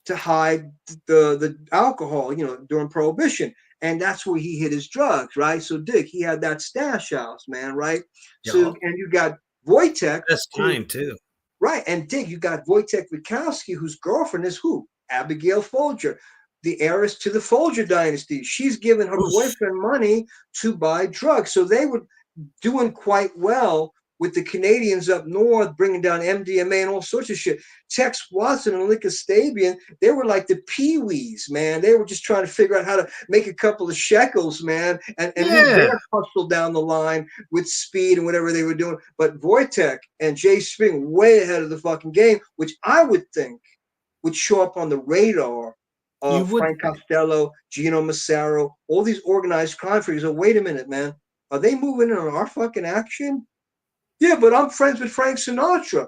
to hide the alcohol, during Prohibition. And that's where he hid his drugs, right? So Dick, he had that stash house, man, right? So, and you got Wojtek. That's time too. Right. And Dick, you got Wojtek Frykowski, whose girlfriend is who? Abigail Folger, the heiress to the Folger dynasty. She's given her boyfriend money to buy drugs. So they were doing quite well with the Canadians up north, bringing down MDMA and all sorts of shit. Tex Watson and Linda Kasabian, they were like the peewees, man. They were just trying to figure out how to make a couple of shekels, man, and move their hustle down the line with speed and whatever they were doing. But Wojtek and Jay Sebring way ahead of the fucking game, which I would think would show up on the radar of Frank Costello, Gino Massaro, all these organized crime figures. Oh, wait a minute, man. Are they moving in on our fucking action? Yeah, but I'm friends with Frank Sinatra,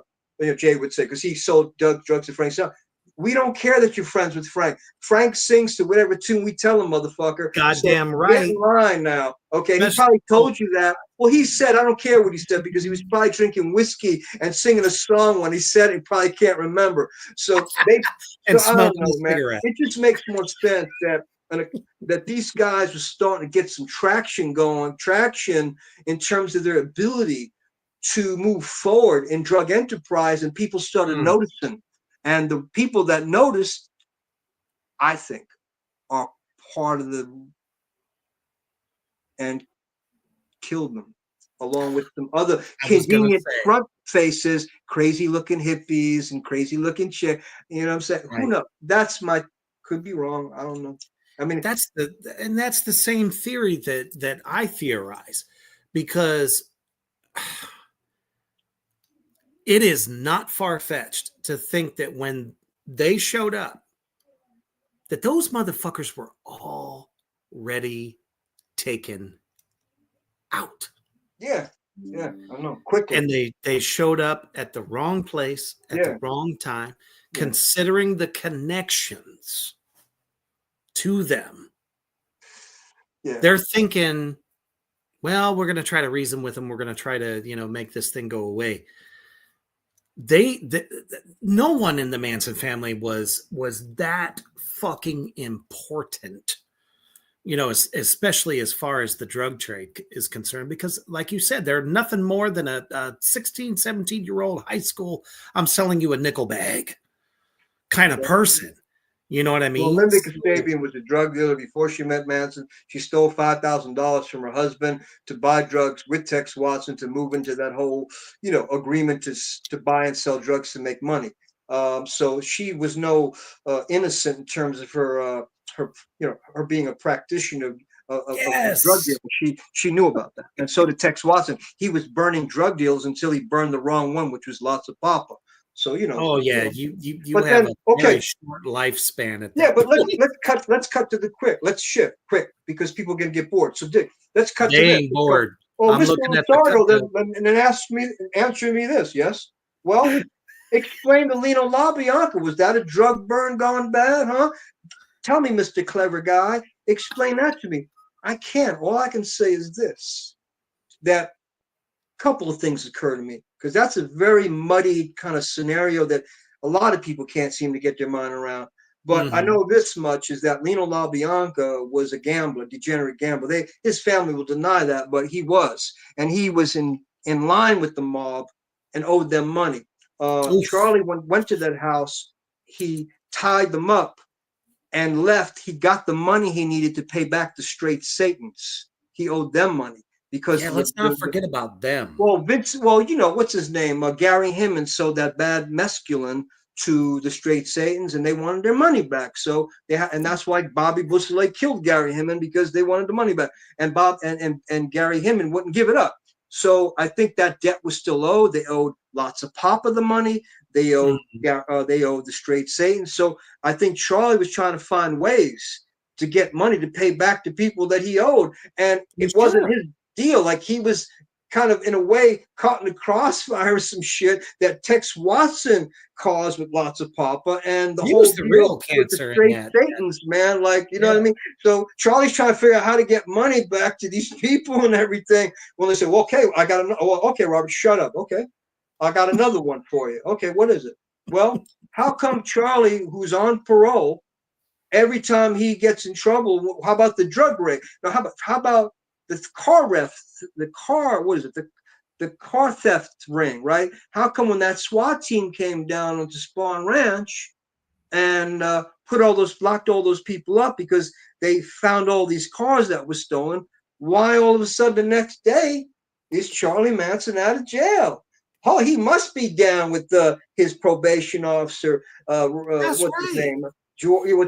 Jay would say, because he sold drugs to Frank Sinatra. We don't care that you're friends with Frank. Frank sings to whatever tune we tell him, motherfucker. Goddamn so right. Get in line now. Okay, he probably told you that. Well, he said, I don't care what he said, because he was probably drinking whiskey and singing a song when he said it. He probably can't remember. So they and so, smoking a cigarette. It just makes more sense that these guys were starting to get some traction in terms of their ability to move forward in drug enterprise, and people started noticing. And the people that noticed I think, are part of and killed them, along with some other convenient front faces, crazy looking hippies and crazy looking chick. You know what I'm saying? Right. Who knows? That's could be wrong. I don't know. I mean, that's the same theory that I theorize, because it is not far-fetched to think that when they showed up, that those motherfuckers were already taken out. Yeah, I know. Quickly. And they showed up at the wrong place at the wrong time, considering the connections to them. Yeah. They're thinking, well, we're going to try to reason with them. We're going to try to, make this thing go away. No one in the Manson family was that fucking important, especially as far as the drug trade is concerned, because like you said, they're nothing more than a 16, 17-year-old high school, I'm selling you a nickel bag kind of person. You know what I mean? Well, Linda Kasabian was a drug dealer before she met Manson. She stole $5,000 from her husband to buy drugs with Tex Watson to move into that whole, agreement to buy and sell drugs to make money. So she was no innocent in terms of her being a practitioner of drug dealing. She knew about that, and so did Tex Watson. He was burning drug deals until he burned the wrong one, which was Lots of Papa. So Oh yeah, you have a very short lifespan at that. Yeah, but let's cut to the quick. Let's shift quick because people are gonna get bored. So Dick, let's cut to this. Bored. Oh, Mr. Luzardo then answer me this. Yes. Well, explain the Lino LaBianca. Was that a drug burn gone bad? Huh? Tell me, Mr. Clever Guy. Explain that to me. I can't. All I can say is this: that a couple of things occur to me. Because that's a very muddy kind of scenario that a lot of people can't seem to get their mind around. But I know this much is that Lino LaBianca was a gambler, degenerate gambler. His family will deny that, but he was. And he was in line with the mob and owed them money. Charlie went to that house. He tied them up and left. He got the money he needed to pay back the Straight Satans. He owed them money. Because let's not forget about them. Well, Vince, what's his name? Gary Himmons sold that bad mescaline to the Straight Satans, and they wanted their money back. So and that's why Bobby Bussolay killed Gary Himmons, because they wanted the money back, and and Gary Himmons wouldn't give it up. So I think that debt was still owed. They owed Lots of Papa the money. They owed the Straight Satans. So I think Charlie was trying to find ways to get money to pay back to people that he owed, and it wasn't his deal. Like, he was kind of in a way caught in the crossfire of some shit that Tex Watson caused with Lots of Papa, and the whole real cancer with the Straight Satans, man. Like, you know what I mean? So Charlie's trying to figure out how to get money back to these people and everything. Well, they say, well, okay, I got okay, Robert, shut up. Okay, I got another one for you. Okay, what is it? Well, how come Charlie, who's on parole, every time he gets in trouble, how about the drug ring? Now, how about the car theft ring, right? How come when that SWAT team came down onto Spawn Ranch and locked all those people up because they found all these cars that were stolen, why all of a sudden the next day is Charlie Manson out of jail? Oh, he must be down with his probation officer. What's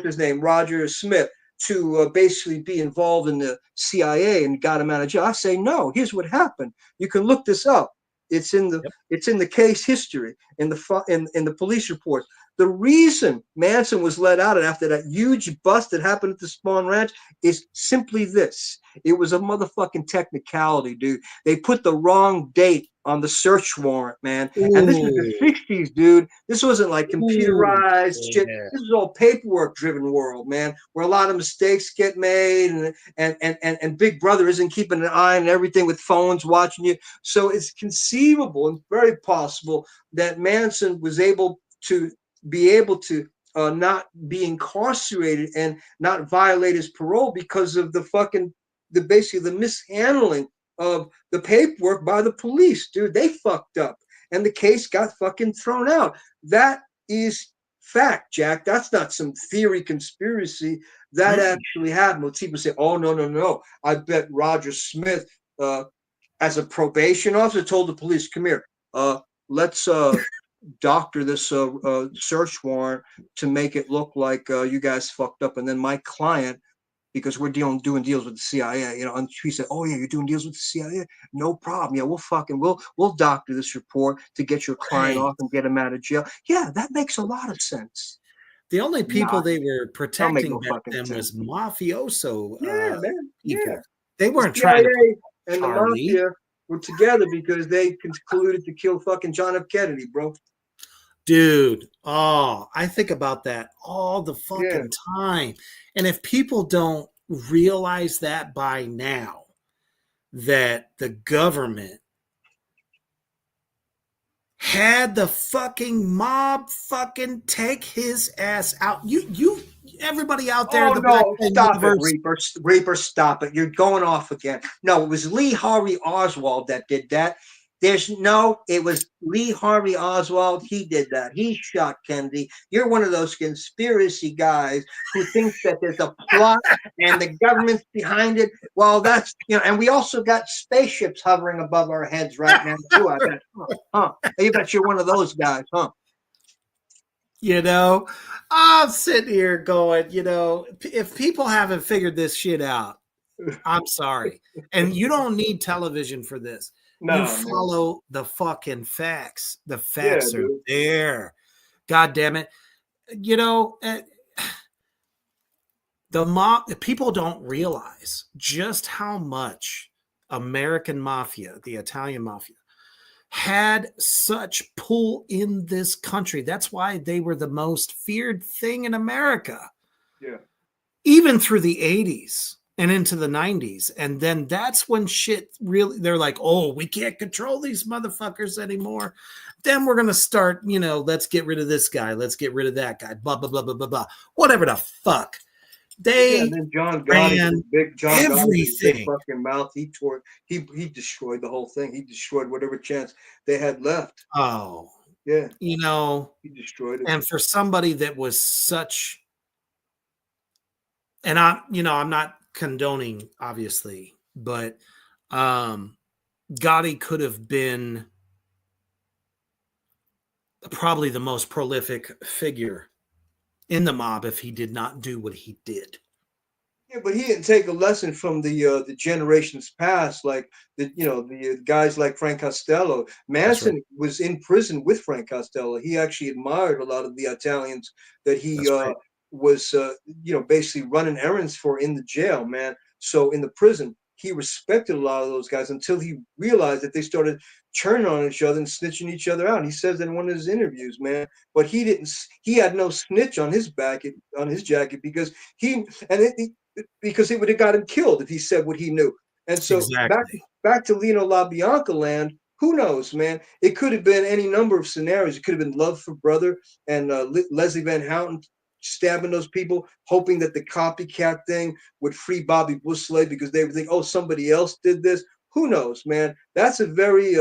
his name? Roger Smith, to basically be involved in the CIA and got him out of jail. I say no. Here's what happened. You can look this up. It's in the case history, in the police reports. The reason Manson was let out after that huge bust that happened at the Spawn Ranch is simply this: it was a motherfucking technicality, dude. They put the wrong date on the search warrant, man. Ooh. And this was the 60s, dude. This wasn't like computerized shit. This is all paperwork-driven world, man, where a lot of mistakes get made, and Big Brother isn't keeping an eye on everything with phones watching you. So it's conceivable and very possible that Manson was able to not be incarcerated and not violate his parole because of basically the mishandling of the paperwork by the police, dude. They fucked up and the case got fucking thrown out. That is fact, Jack. That's not some theory conspiracy. That actually happened. Well, people say, oh, no. I bet Roger Smith, as a probation officer, told the police, come here, let's doctor this search warrant to make it look like you guys fucked up. And then my client, because we're doing deals with the CIA, and she said, oh yeah, you're doing deals with the CIA? No problem. Yeah, we'll doctor this report to get your client off and get him out of jail. Yeah, that makes a lot of sense. The only people they were protecting back then was mafioso man. people. Yeah. They weren't the trying to and the mafia were together because they concluded to kill fucking John F. Kennedy, bro. Dude, I think about that all the fucking time. And if people don't realize that by now, that the government had the fucking mob fucking take his ass out. Everybody out there. Stop it, Reaper, stop it. You're going off again. No, it was Lee Harvey Oswald that did that. It was Lee Harvey Oswald. He did that. He shot Kennedy. You're one of those conspiracy guys who thinks that there's a plot and the government's behind it. Well, that's, and we also got spaceships hovering above our heads right now, too. I bet. I bet you're one of those guys, huh? I'm sitting here going, if people haven't figured this shit out, I'm sorry. And you don't need television for this. No, you follow the fucking facts. The facts are there. God damn it. The mob, people don't realize just how much American mafia, the Italian mafia, had such pull in this country. That's why they were the most feared thing in America. Yeah. Even through the 80s. And into the 90s. And then that's when shit really, they're like, oh, we can't control these motherfuckers anymore. Then we're going to start, let's get rid of this guy. Let's get rid of that guy. Blah, blah, blah, blah, blah, blah. Whatever the fuck. They John ran everything. Big fucking mouth. He destroyed the whole thing. He destroyed whatever chance they had left. Oh. Yeah. He destroyed it. And for somebody that was such, and I'm not condoning, obviously, but Gotti could have been probably the most prolific figure in the mob if he did not do what he did. Yeah, but he didn't take a lesson from the generations past, like the guys like Frank Costello. Manson was in prison with Frank Costello. He actually admired a lot of the Italians that he was basically running errands for in the jail, man. So in the prison, he respected a lot of those guys until he realized that they started turning on each other and snitching each other out. He says that in one of his interviews, man. But he had no snitch on his jacket because because it would have got him killed if he said what he knew. And so back to Lino LaBianca land. Who knows, man? It could have been any number of scenarios. It could have been love for brother and Leslie Van Houten stabbing those people, hoping that the copycat thing would free Bobby Busley because they would think, oh, somebody else did this. Who knows, man? That's a very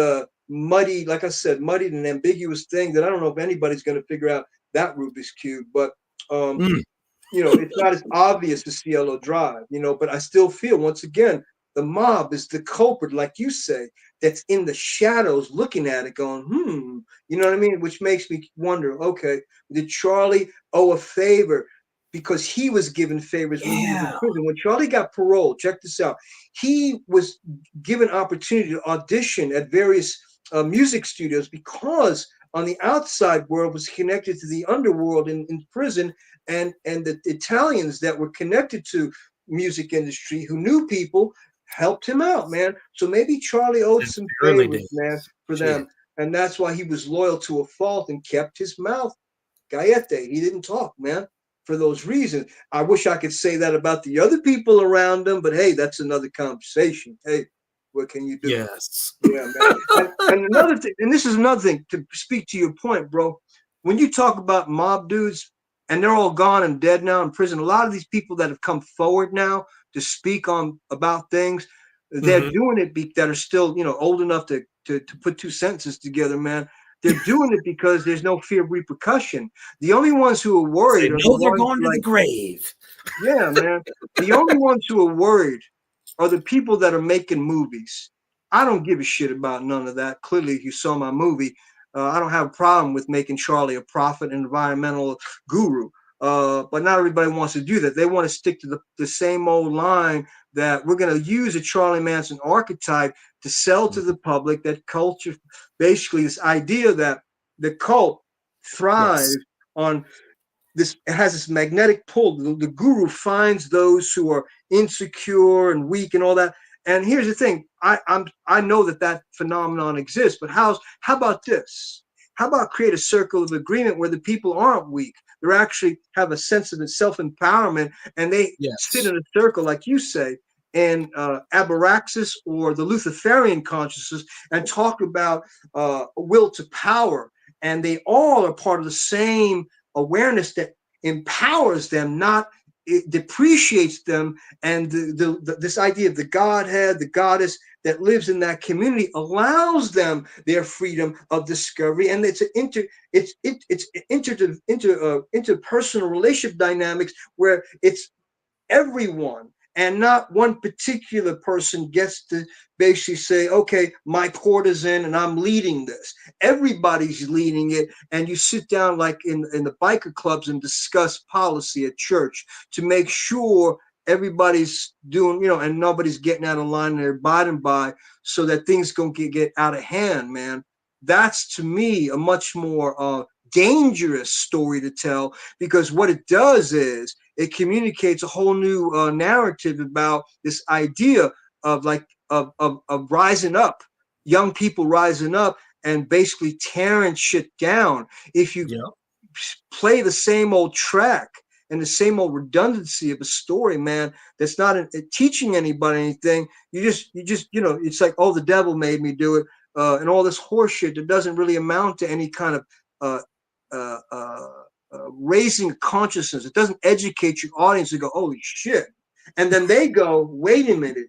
muddy, like I said, muddied and ambiguous thing that I don't know if anybody's going to figure out that Rubik's Cube. But, it's not as obvious as Cielo Drive, but I still feel, once again, the mob is the culprit, like you say, that's in the shadows looking at it going, you know what I mean? Which makes me wonder, okay, did Charlie owe a favor because he was given favors when he was in prison? When Charlie got parole, check this out, he was given opportunity to audition at various music studios because on the outside world was connected to the underworld in prison, and the Italians that were connected to music industry who knew people helped him out, man. So maybe Charlie owed some favors, man, for them. And that's why he was loyal to a fault and kept his mouth. Gaete, he didn't talk, man, for those reasons. I wish I could say that about the other people around him, but hey, that's another conversation. Hey, what can you do? Yes. Yeah, man. And another thing, and this is another thing to speak to your point, bro. When you talk about mob dudes, and they're all gone and dead now in prison, a lot of these people that have come forward now to speak about things, they're doing it that are still, old enough to put two sentences together, man. They're doing it because there's no fear of repercussion. The only ones who are worried are they're going to the grave. Yeah, man. The only ones who are worried are the people that are making movies. I don't give a shit about none of that. Clearly, you saw my movie. I don't have a problem with making Charlie a prophet and environmental guru. But not everybody wants to do that. They want to stick to the same old line that we're going to use a Charlie Manson archetype to sell to the public that culture, basically this idea that the cult thrives on this, it has this magnetic pull. The guru finds those who are insecure and weak and all that. And here's the thing, I know that phenomenon exists, but how about this? How about create a circle of agreement where the people aren't weak? They actually have a sense of self-empowerment, and they sit in a circle, like you say, in Abraxas or the Luciferian consciousness, and talk about will to power. And they all are part of the same awareness that empowers them, not it depreciates them. And this idea of the Godhead, the goddess that lives in that community, allows them their freedom of discovery. And it's interpersonal relationship dynamics where it's everyone, and not one particular person gets to basically say, okay, my court is in and I'm leading this. Everybody's leading it. And you sit down like in the biker clubs and discuss policy at church to make sure everybody's doing, and nobody's getting out of line and they're abiding by, so that things don't get out of hand, man. That's, to me, a much more dangerous story to tell, because what it does is it communicates a whole new narrative about this idea of of rising up, young people rising up and basically tearing shit down. If you play the same old track and the same old redundancy of a story, man, that's not teaching anybody anything, you just it's like, oh, the devil made me do it, and all this horseshit that doesn't really amount to any kind of raising consciousness. It doesn't educate your audience to go, holy shit. And then they go, wait a minute.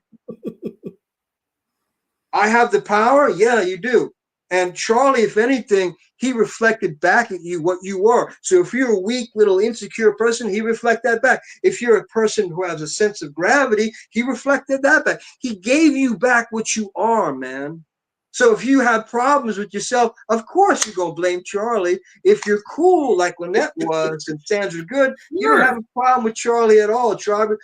I have the power? Yeah, you do. And Charlie, if anything, he reflected back at you what you were. So if you're a weak, little insecure person, he reflected that back. If you're a person who has a sense of gravity, he reflected that back. He gave you back what you are, man. So if you have problems with yourself, of course you're going to blame Charlie. If you're cool like Lynette was and Sandra Good, you don't have a problem with Charlie at all. Charlie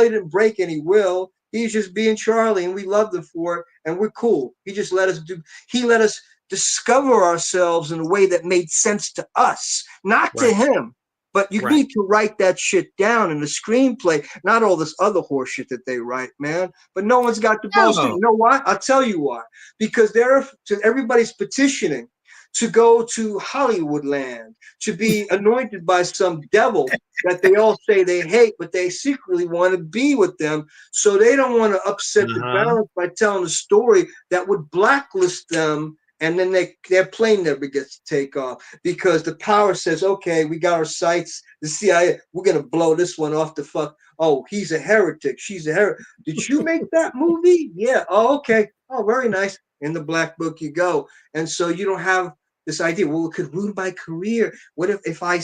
didn't break any will. He's just being Charlie, and we loved him for it, and we're cool. He just let us discover ourselves in a way that made sense to us, not to him. But you need to write that shit down in the screenplay, not all this other horse shit that they write, man. But no one's got the balls to. You know why? I'll tell you why. Because everybody's petitioning to go to Hollywood land, to be anointed by some devil that they all say they hate, but they secretly want to be with them. So they don't want to upset the balance by telling a story that would blacklist them. And then their plane never gets to take off, because the power says, okay, we got our sights. The CIA, we're going to blow this one off the fuck. Oh, he's a heretic. She's a heretic. Did you make that movie? Yeah. Oh, okay. Oh, very nice. In the black book you go. And so you don't have this idea, well, it could ruin my career. What if I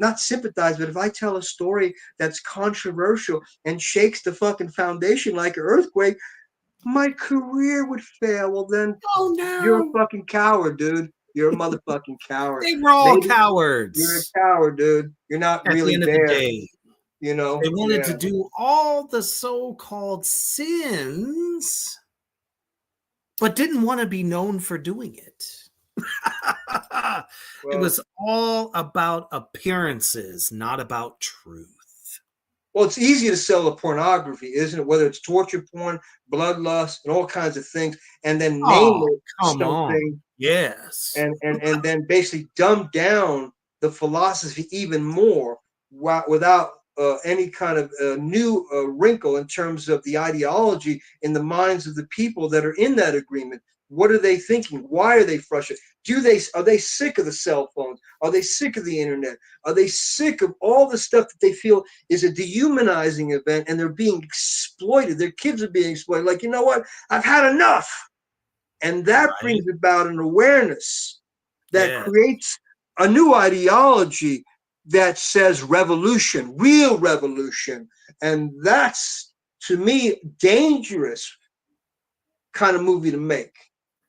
not sympathize, but if I tell a story that's controversial and shakes the fucking foundation like an earthquake, my career would fail. Well, then you're a fucking coward, dude. You're a motherfucking coward. They were all cowards. You're a coward, dude. You're not really there. They wanted to do all the so-called sins, but didn't want to be known for doing it. It was all about appearances, not about truth. Well, it's easy to sell a pornography, isn't it? Whether it's torture porn, bloodlust, and all kinds of things, and then name it something. Yes. And then basically dumb down the philosophy even more, without any kind of new wrinkle in terms of the ideology in the minds of the people that are in that agreement. What are they thinking? Why are they frustrated? Are they sick of the cell phones? Are they sick of the internet? Are they sick of all the stuff that they feel is a dehumanizing event, and they're being exploited? Their kids are being exploited. Like, you know what? I've had enough. And that brings about an awareness that creates a new ideology that says revolution, real revolution. And that's, to me, dangerous kind of movie to make.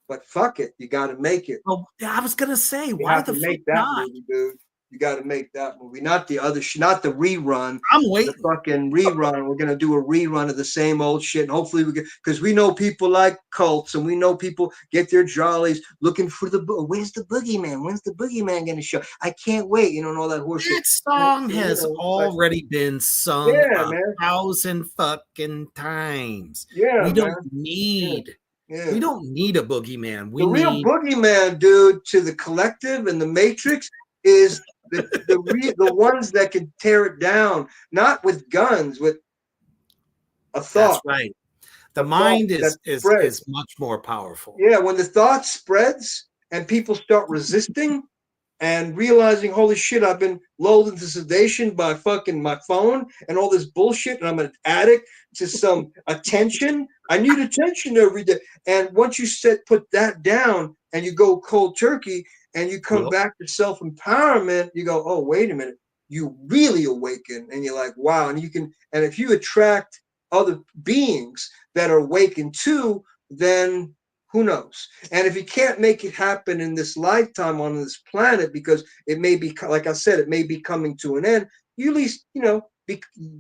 But fuck it, you got to make it. Oh, I was gonna say, why the fuck not? Movie, dude. You got to make that movie, not the other, not the rerun. I'm waiting. The fucking rerun. We're gonna do a rerun of the same old shit, and hopefully we get, because we know people like cults, and we know people get their jollies looking for the. Where's the boogeyman? When's the boogeyman gonna show? I can't wait. You know, and all that horseshit. That song has already been sung 1,000 fucking times. Yeah, we don't need. Yeah. We don't need a boogeyman. The real boogeyman, dude, to the collective and the Matrix is the ones that can tear it down, not with guns, with a thought. That's right. The mind is much more powerful. Yeah, when the thought spreads and people start resisting and realizing, holy shit, I've been lulled into sedation by fucking my phone and all this bullshit, and I'm an addict to some attention. I need attention every day. And once you put that down and you go cold turkey and you come back to self-empowerment, you go, oh, wait a minute. You really awaken, and you're like, wow. And if you attract other beings that are awakened too, then who knows? And if you can't make it happen in this lifetime on this planet, because it may be, like I said, it may be coming to an end, you at least,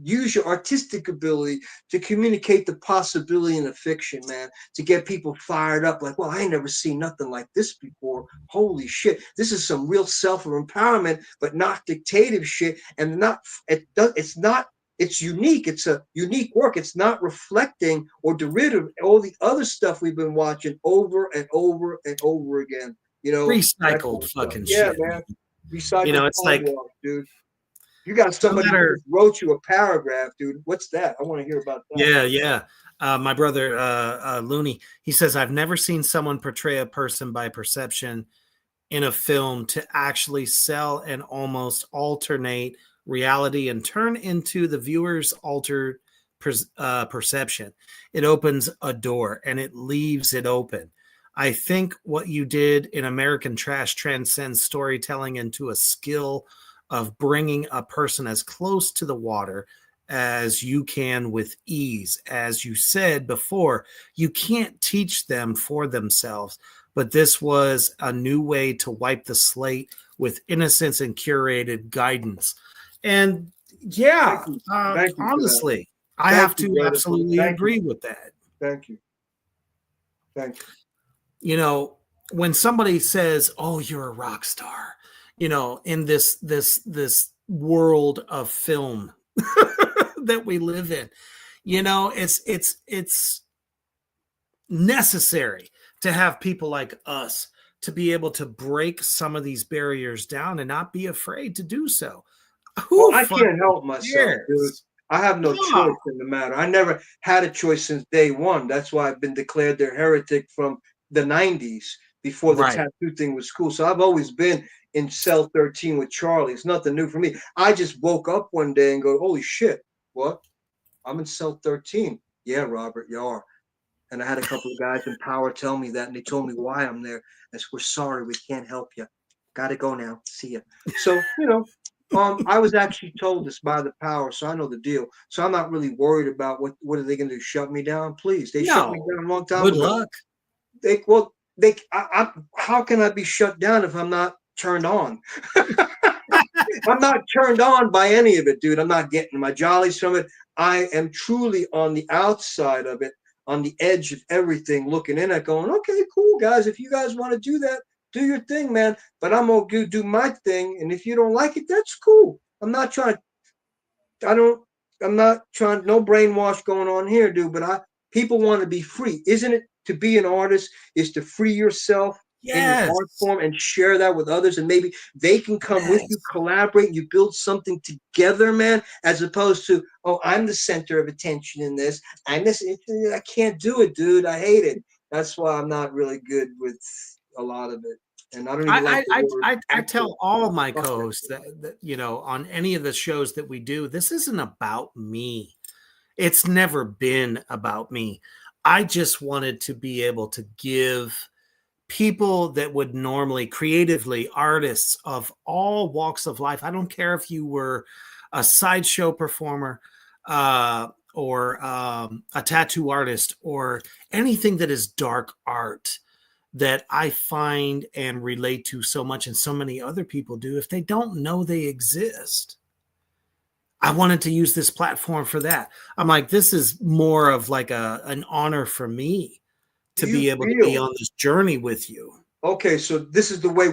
use your artistic ability to communicate the possibility in a fiction, man, to get people fired up. Like, well, I ain't never seen nothing like this before. Holy shit. This is some real self-empowerment, but not dictative shit. And it's unique. It's a unique work. It's not reflecting or derivative all the other stuff we've been watching over and over and over again. Recycled fucking shit. Yeah, man. Recycled. It's like, dude. You got somebody who wrote you a paragraph, dude. What's that? I want to hear about that. Yeah. My brother, Looney, he says, I've never seen someone portray a person by perception in a film to actually sell and almost alternate reality and turn into the viewer's altered perception. It opens a door and it leaves it open. I think what you did in American Trash transcends storytelling into a skill of bringing a person as close to the water as you can with ease. As you said before, you can't teach them for themselves, but this was a new way to wipe the slate with innocence and curated guidance. And yeah, Thank you honestly, I have to absolutely agree with that. Thank you. When somebody says, oh, you're a rock star, in this world of film that we live in, it's necessary to have people like us to be able to break some of these barriers down and not be afraid to do so. I can't help myself, dude. I have no choice in the matter. I never had a choice since day one. That's why I've been declared the heretic from the 90s before the tattoo thing was cool. So I've always been in cell 13 with Charlie. It's nothing new for me. I just woke up one day and go, holy shit, what? I'm in cell 13. Yeah, Robert, you are. And I had a couple of guys in power tell me that, and they told me why I'm there. I said, we're sorry, we can't help you. Gotta go now. See ya. So, I was actually told this by the power, so I know the deal. So I'm not really worried about what are they going to do? Shut me down, please? They shut me down a long time ago. Good luck. How can I be shut down if I'm not turned on? I'm not turned on by any of it, dude. I'm not getting my jollies from it. I am truly on the outside of it, on the edge of everything, looking in at going, okay, cool, guys. If you guys want to do that, do your thing, man. But I'm going to do my thing. And if you don't like it, that's cool. I'm not trying, no brainwash going on here, dude. But people want to be free. Isn't it? To be an artist is to free yourself in your art form and share that with others. And maybe they can come with you, collaborate, you build something together, man, as opposed to, oh, I'm the center of attention in this. I can't do it, dude. I hate it. That's why I'm not really good with a lot of it. And I don't even I tell all of my co-hosts that on any of the shows that we do, this isn't about me. It's never been about me. I just wanted to be able to give people that would normally creatively, artists of all walks of life. I don't care if you were a sideshow performer, or a tattoo artist, or anything that is dark art, that I find and relate to so much, and so many other people do. If they don't know they exist, I wanted to use this platform for that. I'm like, this is more of like an honor for me to be able to be on this journey with you. Okay, so this is the way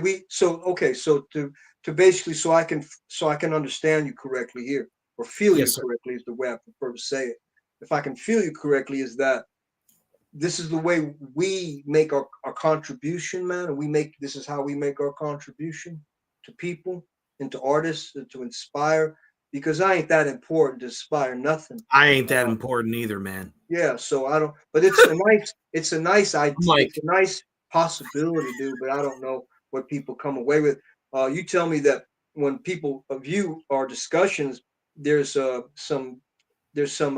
to basically, so I can understand you correctly here, or feel you correctly is the way I prefer to say it. If I can feel you correctly, is that this is the way we make our contribution, man, and this is how we make our contribution to people and to artists and to inspire, because I ain't that important to inspire nothing. I ain't that important either, man. Yeah, so I don't, but it's a nice idea, it's a nice possibility, dude, but I don't know what people come away with. You tell me that when people view our discussions, there's some,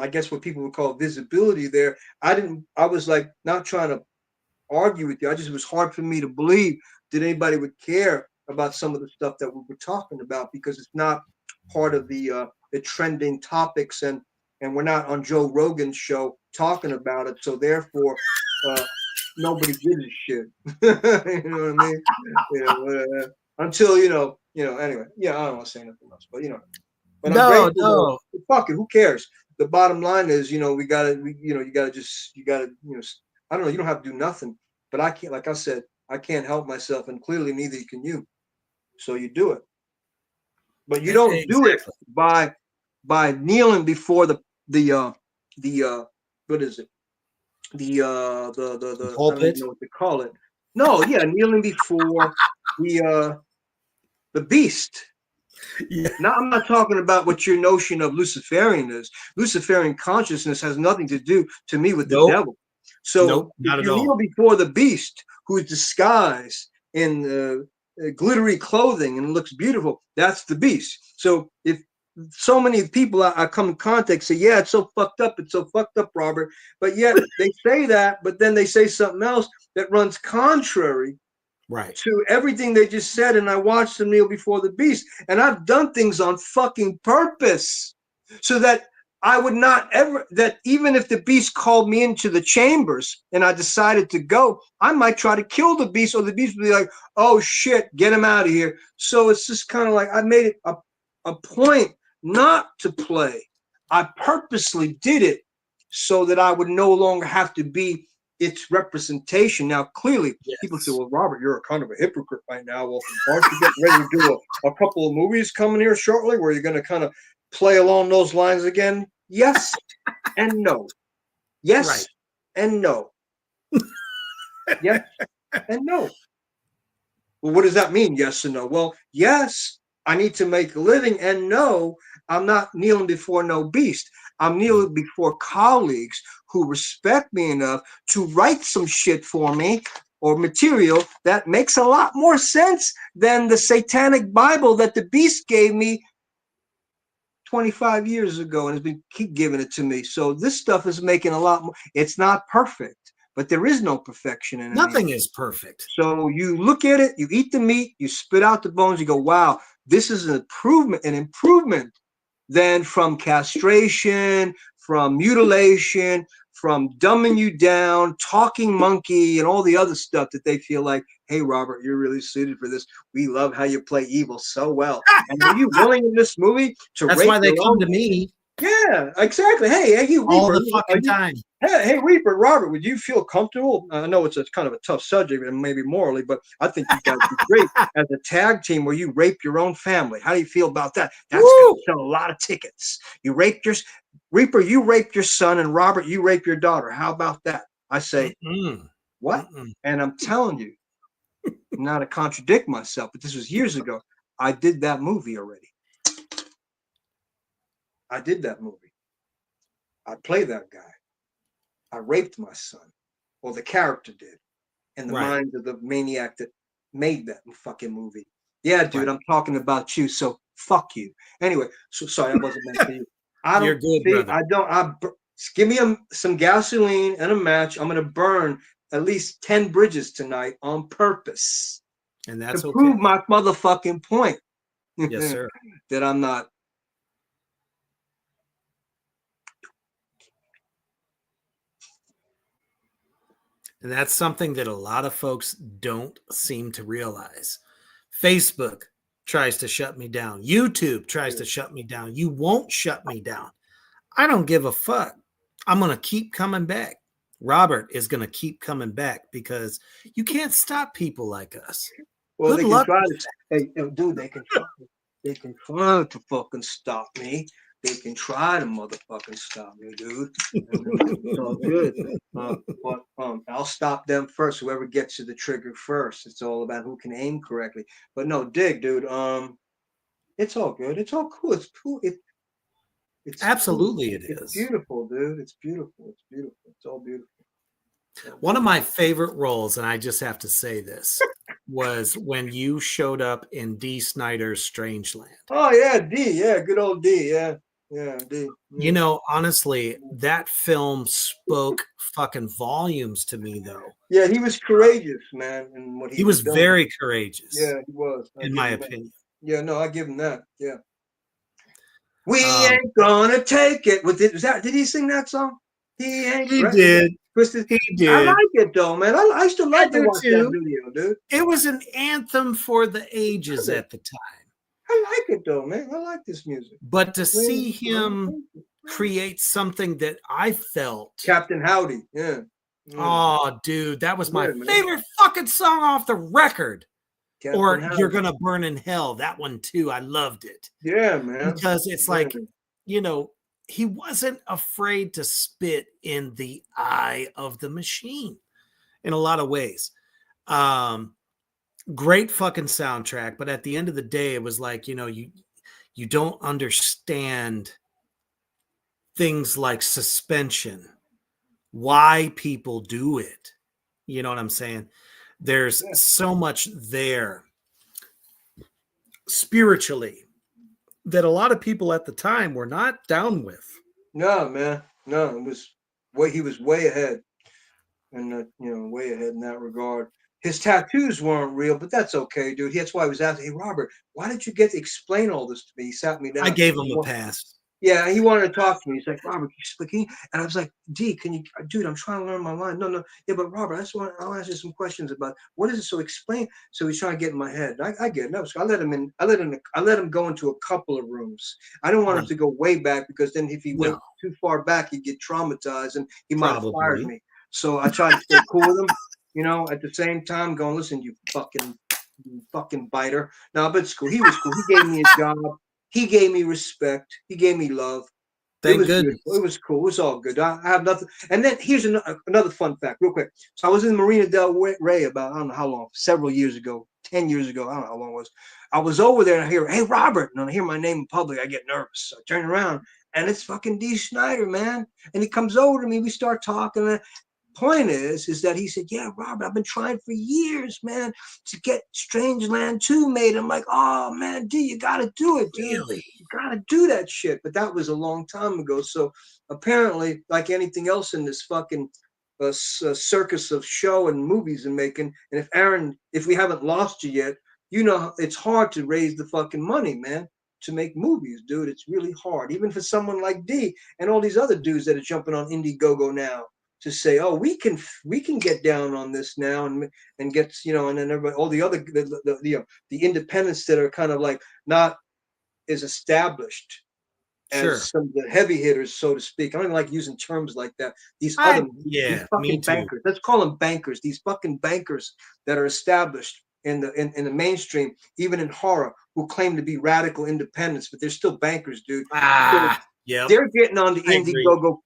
I guess what people would call visibility there. I was like not trying to argue with you. It was hard for me to believe that anybody would care about some of the stuff that we were talking about, because it's not part of the trending topics, and we're not on Joe Rogan's show talking about it. So therefore, nobody gives a shit. You know what I mean? Until anyway. Yeah, I don't want to say anything else, but But no. Fuck it, who cares? The bottom line is, you gotta, I don't know, you don't have to do nothing, but I can't, like I said, I can't help myself, and clearly neither can you. So you do it. But you don't do it by kneeling before the what is it? The pulpit? I don't know what to call it. No, yeah, kneeling before the beast. Yeah. Now, I'm not talking about what your notion of Luciferian is. Luciferian consciousness has nothing to do to me with the devil. So if you kneel before the beast, who is disguised in glittery clothing and looks beautiful, that's the beast. So if so many people I come in contact say, yeah, it's so fucked up, Robert, but yet they say that, but then they say something else that runs contrary to everything they just said, and I watched them kneel before the beast, and I've done things on fucking purpose so that I would not ever, that even if the beast called me into the chambers and I decided to go, I might try to kill the beast, or the beast would be like, oh shit, get him out of here. So it's just kind of like, I made it a point not to play. I purposely did it so that I would no longer have to be its representation. Now, clearly, people say, well, Robert, you're a kind of a hypocrite right now. Well, aren't you getting ready to do a couple of movies coming here shortly where you're going to kind of play along those lines again? Yes and no. Yes and no. Yes and no. Well, what does that mean, yes and no? Well, yes, I need to make a living, and no, I'm not kneeling before no beast. I'm kneeling before colleagues who respect me enough to write some shit for me, or material that makes a lot more sense than the satanic Bible that the beast gave me 25 years ago and has been keep giving it to me. So this stuff is making a lot more. It's not perfect, but there is no perfection in it. Nothing is perfect. So you look at it, you eat the meat, you spit out the bones, you go, wow, this is an improvement than from castration, from mutilation, from dumbing you down, talking monkey, and all the other stuff that they feel like, hey, Robert, you're really suited for this. We love how you play evil so well. And are you willing in this movie to That's why they come to me. Yeah, exactly. Hey, you, Reaper, all the fucking time. Hey, Reaper, Robert, would you feel comfortable? I know it's a kind of a tough subject, and maybe morally, but I think you guys would be great as a tag team where you rape your own family. How do you feel about that? That's going to sell a lot of tickets. You raped your Reaper, you raped your son, and Robert, you rape your daughter. How about that? I say, what? And I'm telling you, not to contradict myself, but this was years ago. I did that movie already. I did that movie. I played that guy. I raped my son. Well, the character did. In the mind of the maniac that made that fucking movie. Yeah, dude, I'm talking about you, so fuck you. Anyway, so sorry, I wasn't meant for you. I don't, You're good, brother. Give me some gasoline and a match. I'm going to burn at least 10 bridges tonight on purpose. And that's to prove my motherfucking point. Yes, sir. That I'm not. And that's something that a lot of folks don't seem to realize. Facebook tries to shut me down. YouTube tries to shut me down. You won't shut me down. I don't give a fuck. I'm going to keep coming back. Robert is going to keep coming back because you can't stop people like us. Well, good luck. Hey, dude, they can try. They can try to fucking stop me. They can try to motherfucking stop me, dude. It's all good. But I'll stop them first. Whoever gets to the trigger first. It's all about who can aim correctly. But no, dig, dude. It's all good. It's all cool. It's cool. It's absolutely cool. It's beautiful, dude. It's beautiful. It's beautiful. It's all beautiful. One of my favorite roles, and I just have to say this, was when you showed up in Dee Snider's Strangeland. Oh yeah, D. Yeah, good old D. Yeah. Yeah, D. Yeah. You know, honestly, that film spoke fucking volumes to me, though. Yeah, he was courageous, man, in what he was very courageous. Yeah, he was, in my opinion. Yeah, no, I give him that. Yeah. We ain't gonna take it. Did he sing that song? He did. He did. I like it though, man. I still like to watch that video, dude. It was an anthem for the ages at the time. I like it though, man. I like this music. But to see him create something that I felt Captain Howdy, yeah. Oh, dude, that was my favorite fucking song off the record. Captain or Howdy. You're Gonna Burn in Hell. That one too. I loved it. Yeah, man. Because it's like, you know, he wasn't afraid to spit in the eye of the machine in a lot of ways. Great fucking soundtrack, but at the end of the day, it was like, you know, you don't understand things like suspension, why people do it. You know what I'm saying? There's so much there spiritually that a lot of people at the time were not down with. No, man. No, he was way ahead. And way ahead in that regard. His tattoos weren't real, but that's okay, dude. That's why I was asking, hey, Robert, why did you get to explain all this to me? He sat me down. I gave him a pass. Yeah, he wanted to talk to me. He's like, Robert, can you? And I was like, D, can you, dude, I'm trying to learn my line. No. Yeah, but Robert, I'll ask you some questions about what is it? So explain. So he's trying to get in my head. I get it. No, so I let him in. I let him go into a couple of rooms. I don't want him to go way back because then if he went too far back, he'd get traumatized and he might have fired me. So I tried to stay cool with him. You know, at the same time going, listen, you fucking biter. No, but it's cool. He was cool. He gave me a job. He gave me respect. He gave me love. Thank goodness. It was cool. It was all good. I have nothing. And then here's another fun fact, real quick. So I was in Marina del Rey about, I don't know how long, several years ago, 10 years ago. I don't know how long it was. I was over there and I hear, hey, Robert. And I hear my name in public. I get nervous. So I turn around and it's fucking Dee Snider, man. And he comes over to me. We start talking. Point is that he said, yeah, Robert, I've been trying for years, man, to get Strangeland 2 made. I'm like, oh, man, D, you got to do it, dude. Really? You got to do that shit. But that was a long time ago. So apparently, like anything else in this fucking circus of show and movies and making, and if we haven't lost you yet, you know, it's hard to raise the fucking money, man, to make movies, dude. It's really hard, even for someone like D and all these other dudes that are jumping on Indiegogo now. To say, oh, we can get down on this now and get, you know, and then everybody, all the other the independents that are kind of like not as established as some of the heavy hitters, so to speak. I don't even like using terms like that. These fucking bankers. Let's call them bankers. These fucking bankers that are established in the mainstream, even in horror, who claim to be radical independents, but they're still bankers, dude. Yeah, they're getting on the Indiegogo.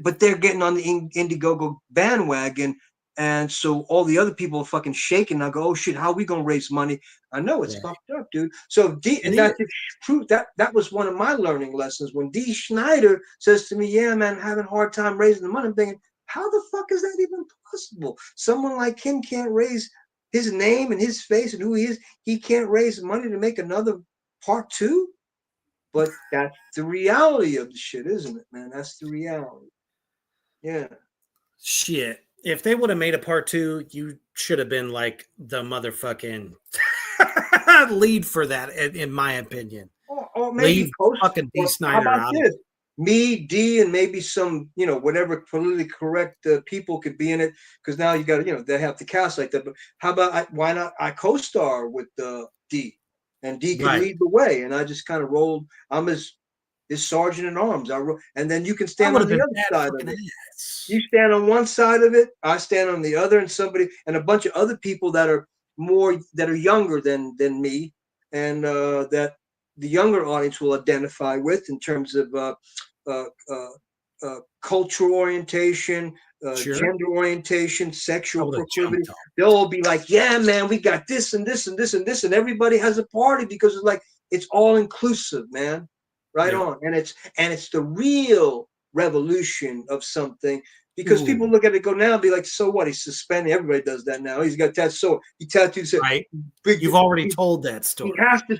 But they're getting on the Indiegogo bandwagon, and so all the other people are fucking shaking. I go, oh shit, how are we gonna raise money? I know it's fucked up, dude. So that's true. That was one of my learning lessons when Dee Snider says to me, "Yeah, man, I'm having a hard time raising the money." I'm thinking, how the fuck is that even possible? Someone like him can't raise his name and his face and who he is. He can't raise money to make another part 2. But that's the reality of the shit, isn't it, man? That's the reality. Yeah. Shit. If they would have made a part 2, you should have been like the motherfucking lead for that, in my opinion. Or maybe leave fucking D. Snider how about out. This? Me, D, and maybe some, whatever politically correct people could be in it. Because now you got to, they have to cast like that. But how about why not I co-star with D, and D could lead the way, and I just kind of rolled. I'm his sergeant at arms. And then you can stand on the other side of it. You stand on one side of it, I stand on the other, and a bunch of other people that are younger than me, and that the younger audience will identify with in terms of cultural orientation, gender orientation, sexual proclivity. They'll all be like, yeah, man, we got this and this and this and this, and everybody has a party because it's all inclusive, man. Right on. And it's the real revolution of something, because people look at it go now and be like, so what? He's suspended. Everybody does that now. He's got tattooed. So he tattooed. Right. You've already told that story.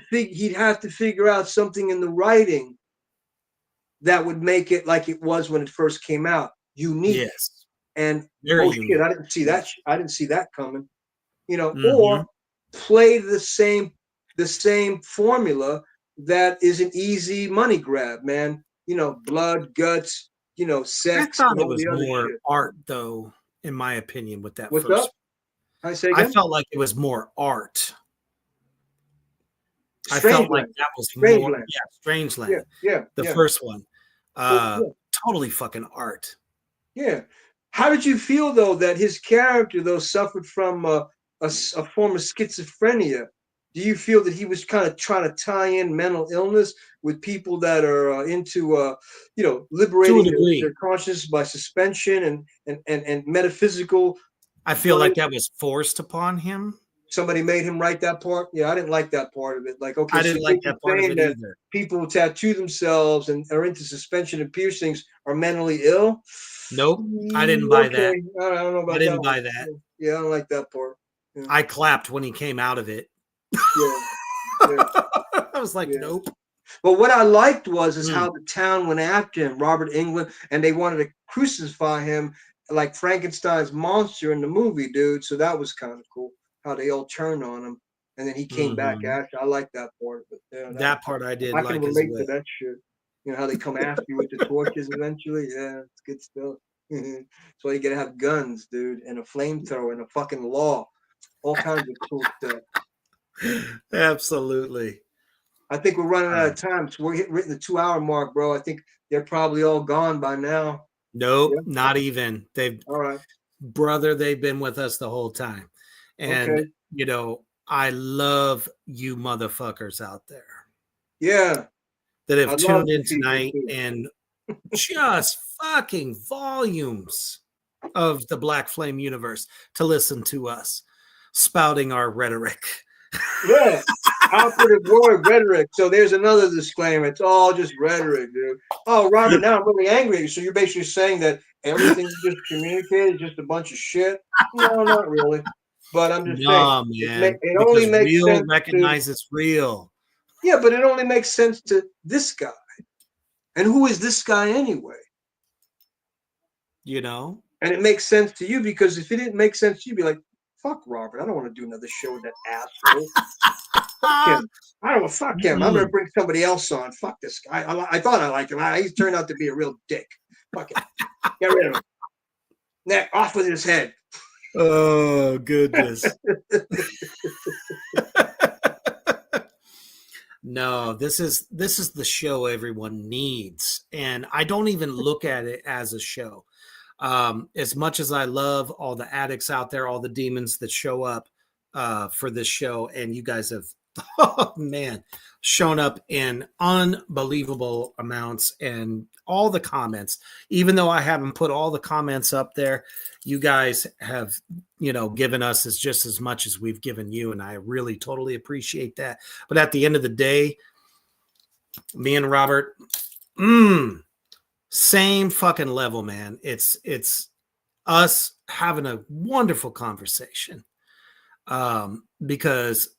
He'd have to figure out something in the writing that would make it like it was when it first came out, unique. Yes. And shit, I didn't see that. I didn't see that coming. Or play the same formula that is an easy money grab, man. Blood, guts, sex. I thought it was more art, though, in my opinion, with that. What's up? I felt like it was more art. I felt like that was more, Strangeland. Yeah. The first one. Totally fucking art. Yeah. How did you feel, though, that his character, though, suffered from a form of schizophrenia? Do you feel that he was kind of trying to tie in mental illness with people that are into, liberating their consciousness by suspension and metaphysical? I feel like that was forced upon him. Somebody made him write that part. Yeah, I didn't like that part of it. Like, okay, I didn't like that part of it either. People who tattoo themselves and are into suspension and piercings are mentally ill. Nope, I didn't buy that. I don't know about that. I didn't buy that. Yeah, I don't like that part. Yeah. I clapped when he came out of it. Yeah. I was like, nope. But what I liked was how the town went after him, Robert Englund, and they wanted to crucify him like Frankenstein's monster in the movie, dude. So that was kind of cool how they all turned on him, and then he came back after. I like that part of it. That part I did. I can relate to that shit. How they come after you with the torches eventually. Yeah, it's good stuff. That's why you gotta have guns, dude, and a flamethrower and a fucking law, all kinds of cool stuff. Absolutely. I think we're running out of time, so we're hitting the 2-hour mark, bro. I think they're probably all gone by now. Nope, not even. All right, brother. They've been with us the whole time, and I love you, motherfuckers out there. Yeah, that have tuned in tonight and just fucking volumes of the Black Flame universe to listen to us spouting our rhetoric. Yeah, operative word rhetoric. So there's another disclaimer. It's all just rhetoric, dude. Oh, Robert, now I'm really angry. So you're basically saying that everything you just communicated is just a bunch of shit? No, not really. But I'm just saying, man. It only makes real sense. Recognize it's real. Yeah, but it only makes sense to this guy. And who is this guy anyway? And it makes sense to you, because if it didn't make sense to you, you'd be like, fuck Robert. I don't want to do another show with that asshole. Fuck him. I don't want to fuck him. I'm going to bring somebody else on. Fuck this guy. I thought I liked him. He's turned out to be a real dick. Fuck him. Get rid of him. Neck off with his head. Oh, goodness. No, this is the show everyone needs. And I don't even look at it as a show. As much as I love all the addicts out there, all the demons that show up for this show, and you guys have, shown up in unbelievable amounts, and all the comments, even though I haven't put all the comments up there, you guys have, given us just as much as we've given you. And I really totally appreciate that. But at the end of the day, me and Robert, same fucking level, man. It's us having a wonderful conversation, because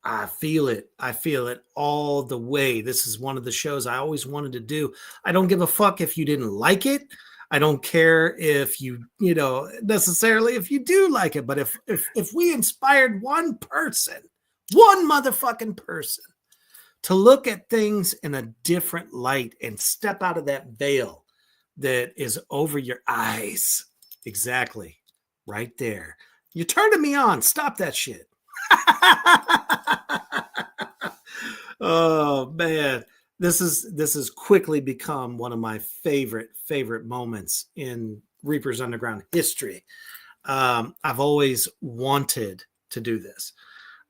I feel it all the way. This is one of the shows I always wanted to do. I don't give a fuck if you didn't like it. I don't care if you know, necessarily if you do like it, but if we inspired one person, one motherfucking person to look at things in a different light and step out of that veil that is over your eyes. Exactly. Right there. You're turning me on. Stop that shit. Oh man. This has quickly become one of my favorite moments in Reaper's Underground history. I've always wanted to do this.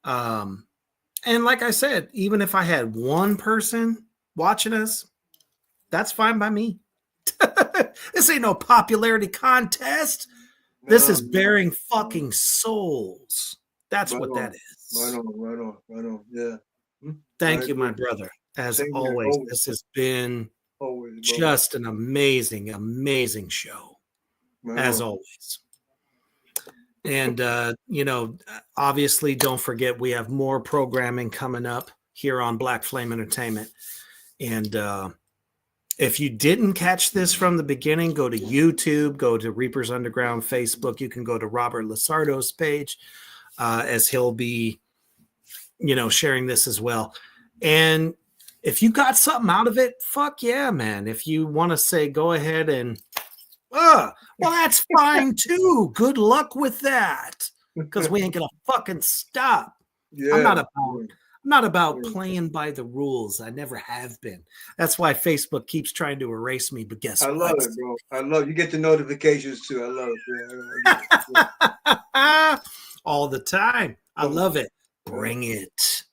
And like I said, even if I had one person watching us, that's fine by me. This ain't no popularity contest. This is bearing fucking souls. That's what that is. Right on. Yeah. Thank you, my brother. As always, this has been just an amazing show. As always. And, obviously, don't forget, we have more programming coming up here on Black Flame Entertainment. And if you didn't catch this from the beginning, go to YouTube, go to Reaper's Underground Facebook. You can go to Robert Lasardo's page, as he'll be, sharing this as well. And if you got something out of it, fuck yeah, man. If you want to say, go ahead and, well, that's fine too. Good luck with that, because we ain't gonna fucking stop. Yeah. I'm not about playing by the rules. I never have been. That's why Facebook keeps trying to erase me. But guess what? I love it, bro. I love it. You get the notifications too. I love it. Yeah. All the time. I love it. Bring it.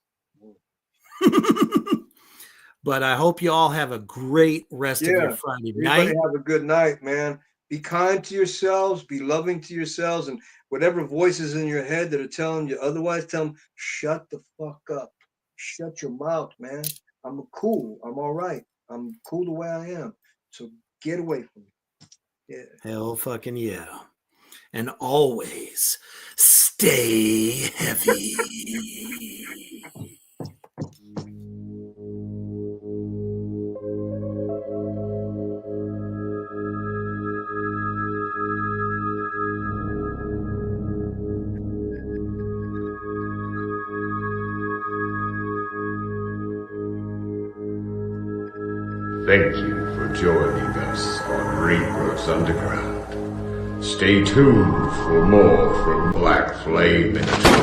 But I hope you all have a great rest of your Friday night. Everybody have a good night, man. Be kind to yourselves. Be loving to yourselves. And whatever voices in your head that are telling you otherwise, tell them, shut the fuck up. Shut your mouth, man. I'm cool. I'm all right. I'm cool the way I am. So get away from me. Yeah. Hell fucking yeah. And always stay heavy. Thank you for joining us on Reaper's Underground. Stay tuned for more from Black Flame Entertainment.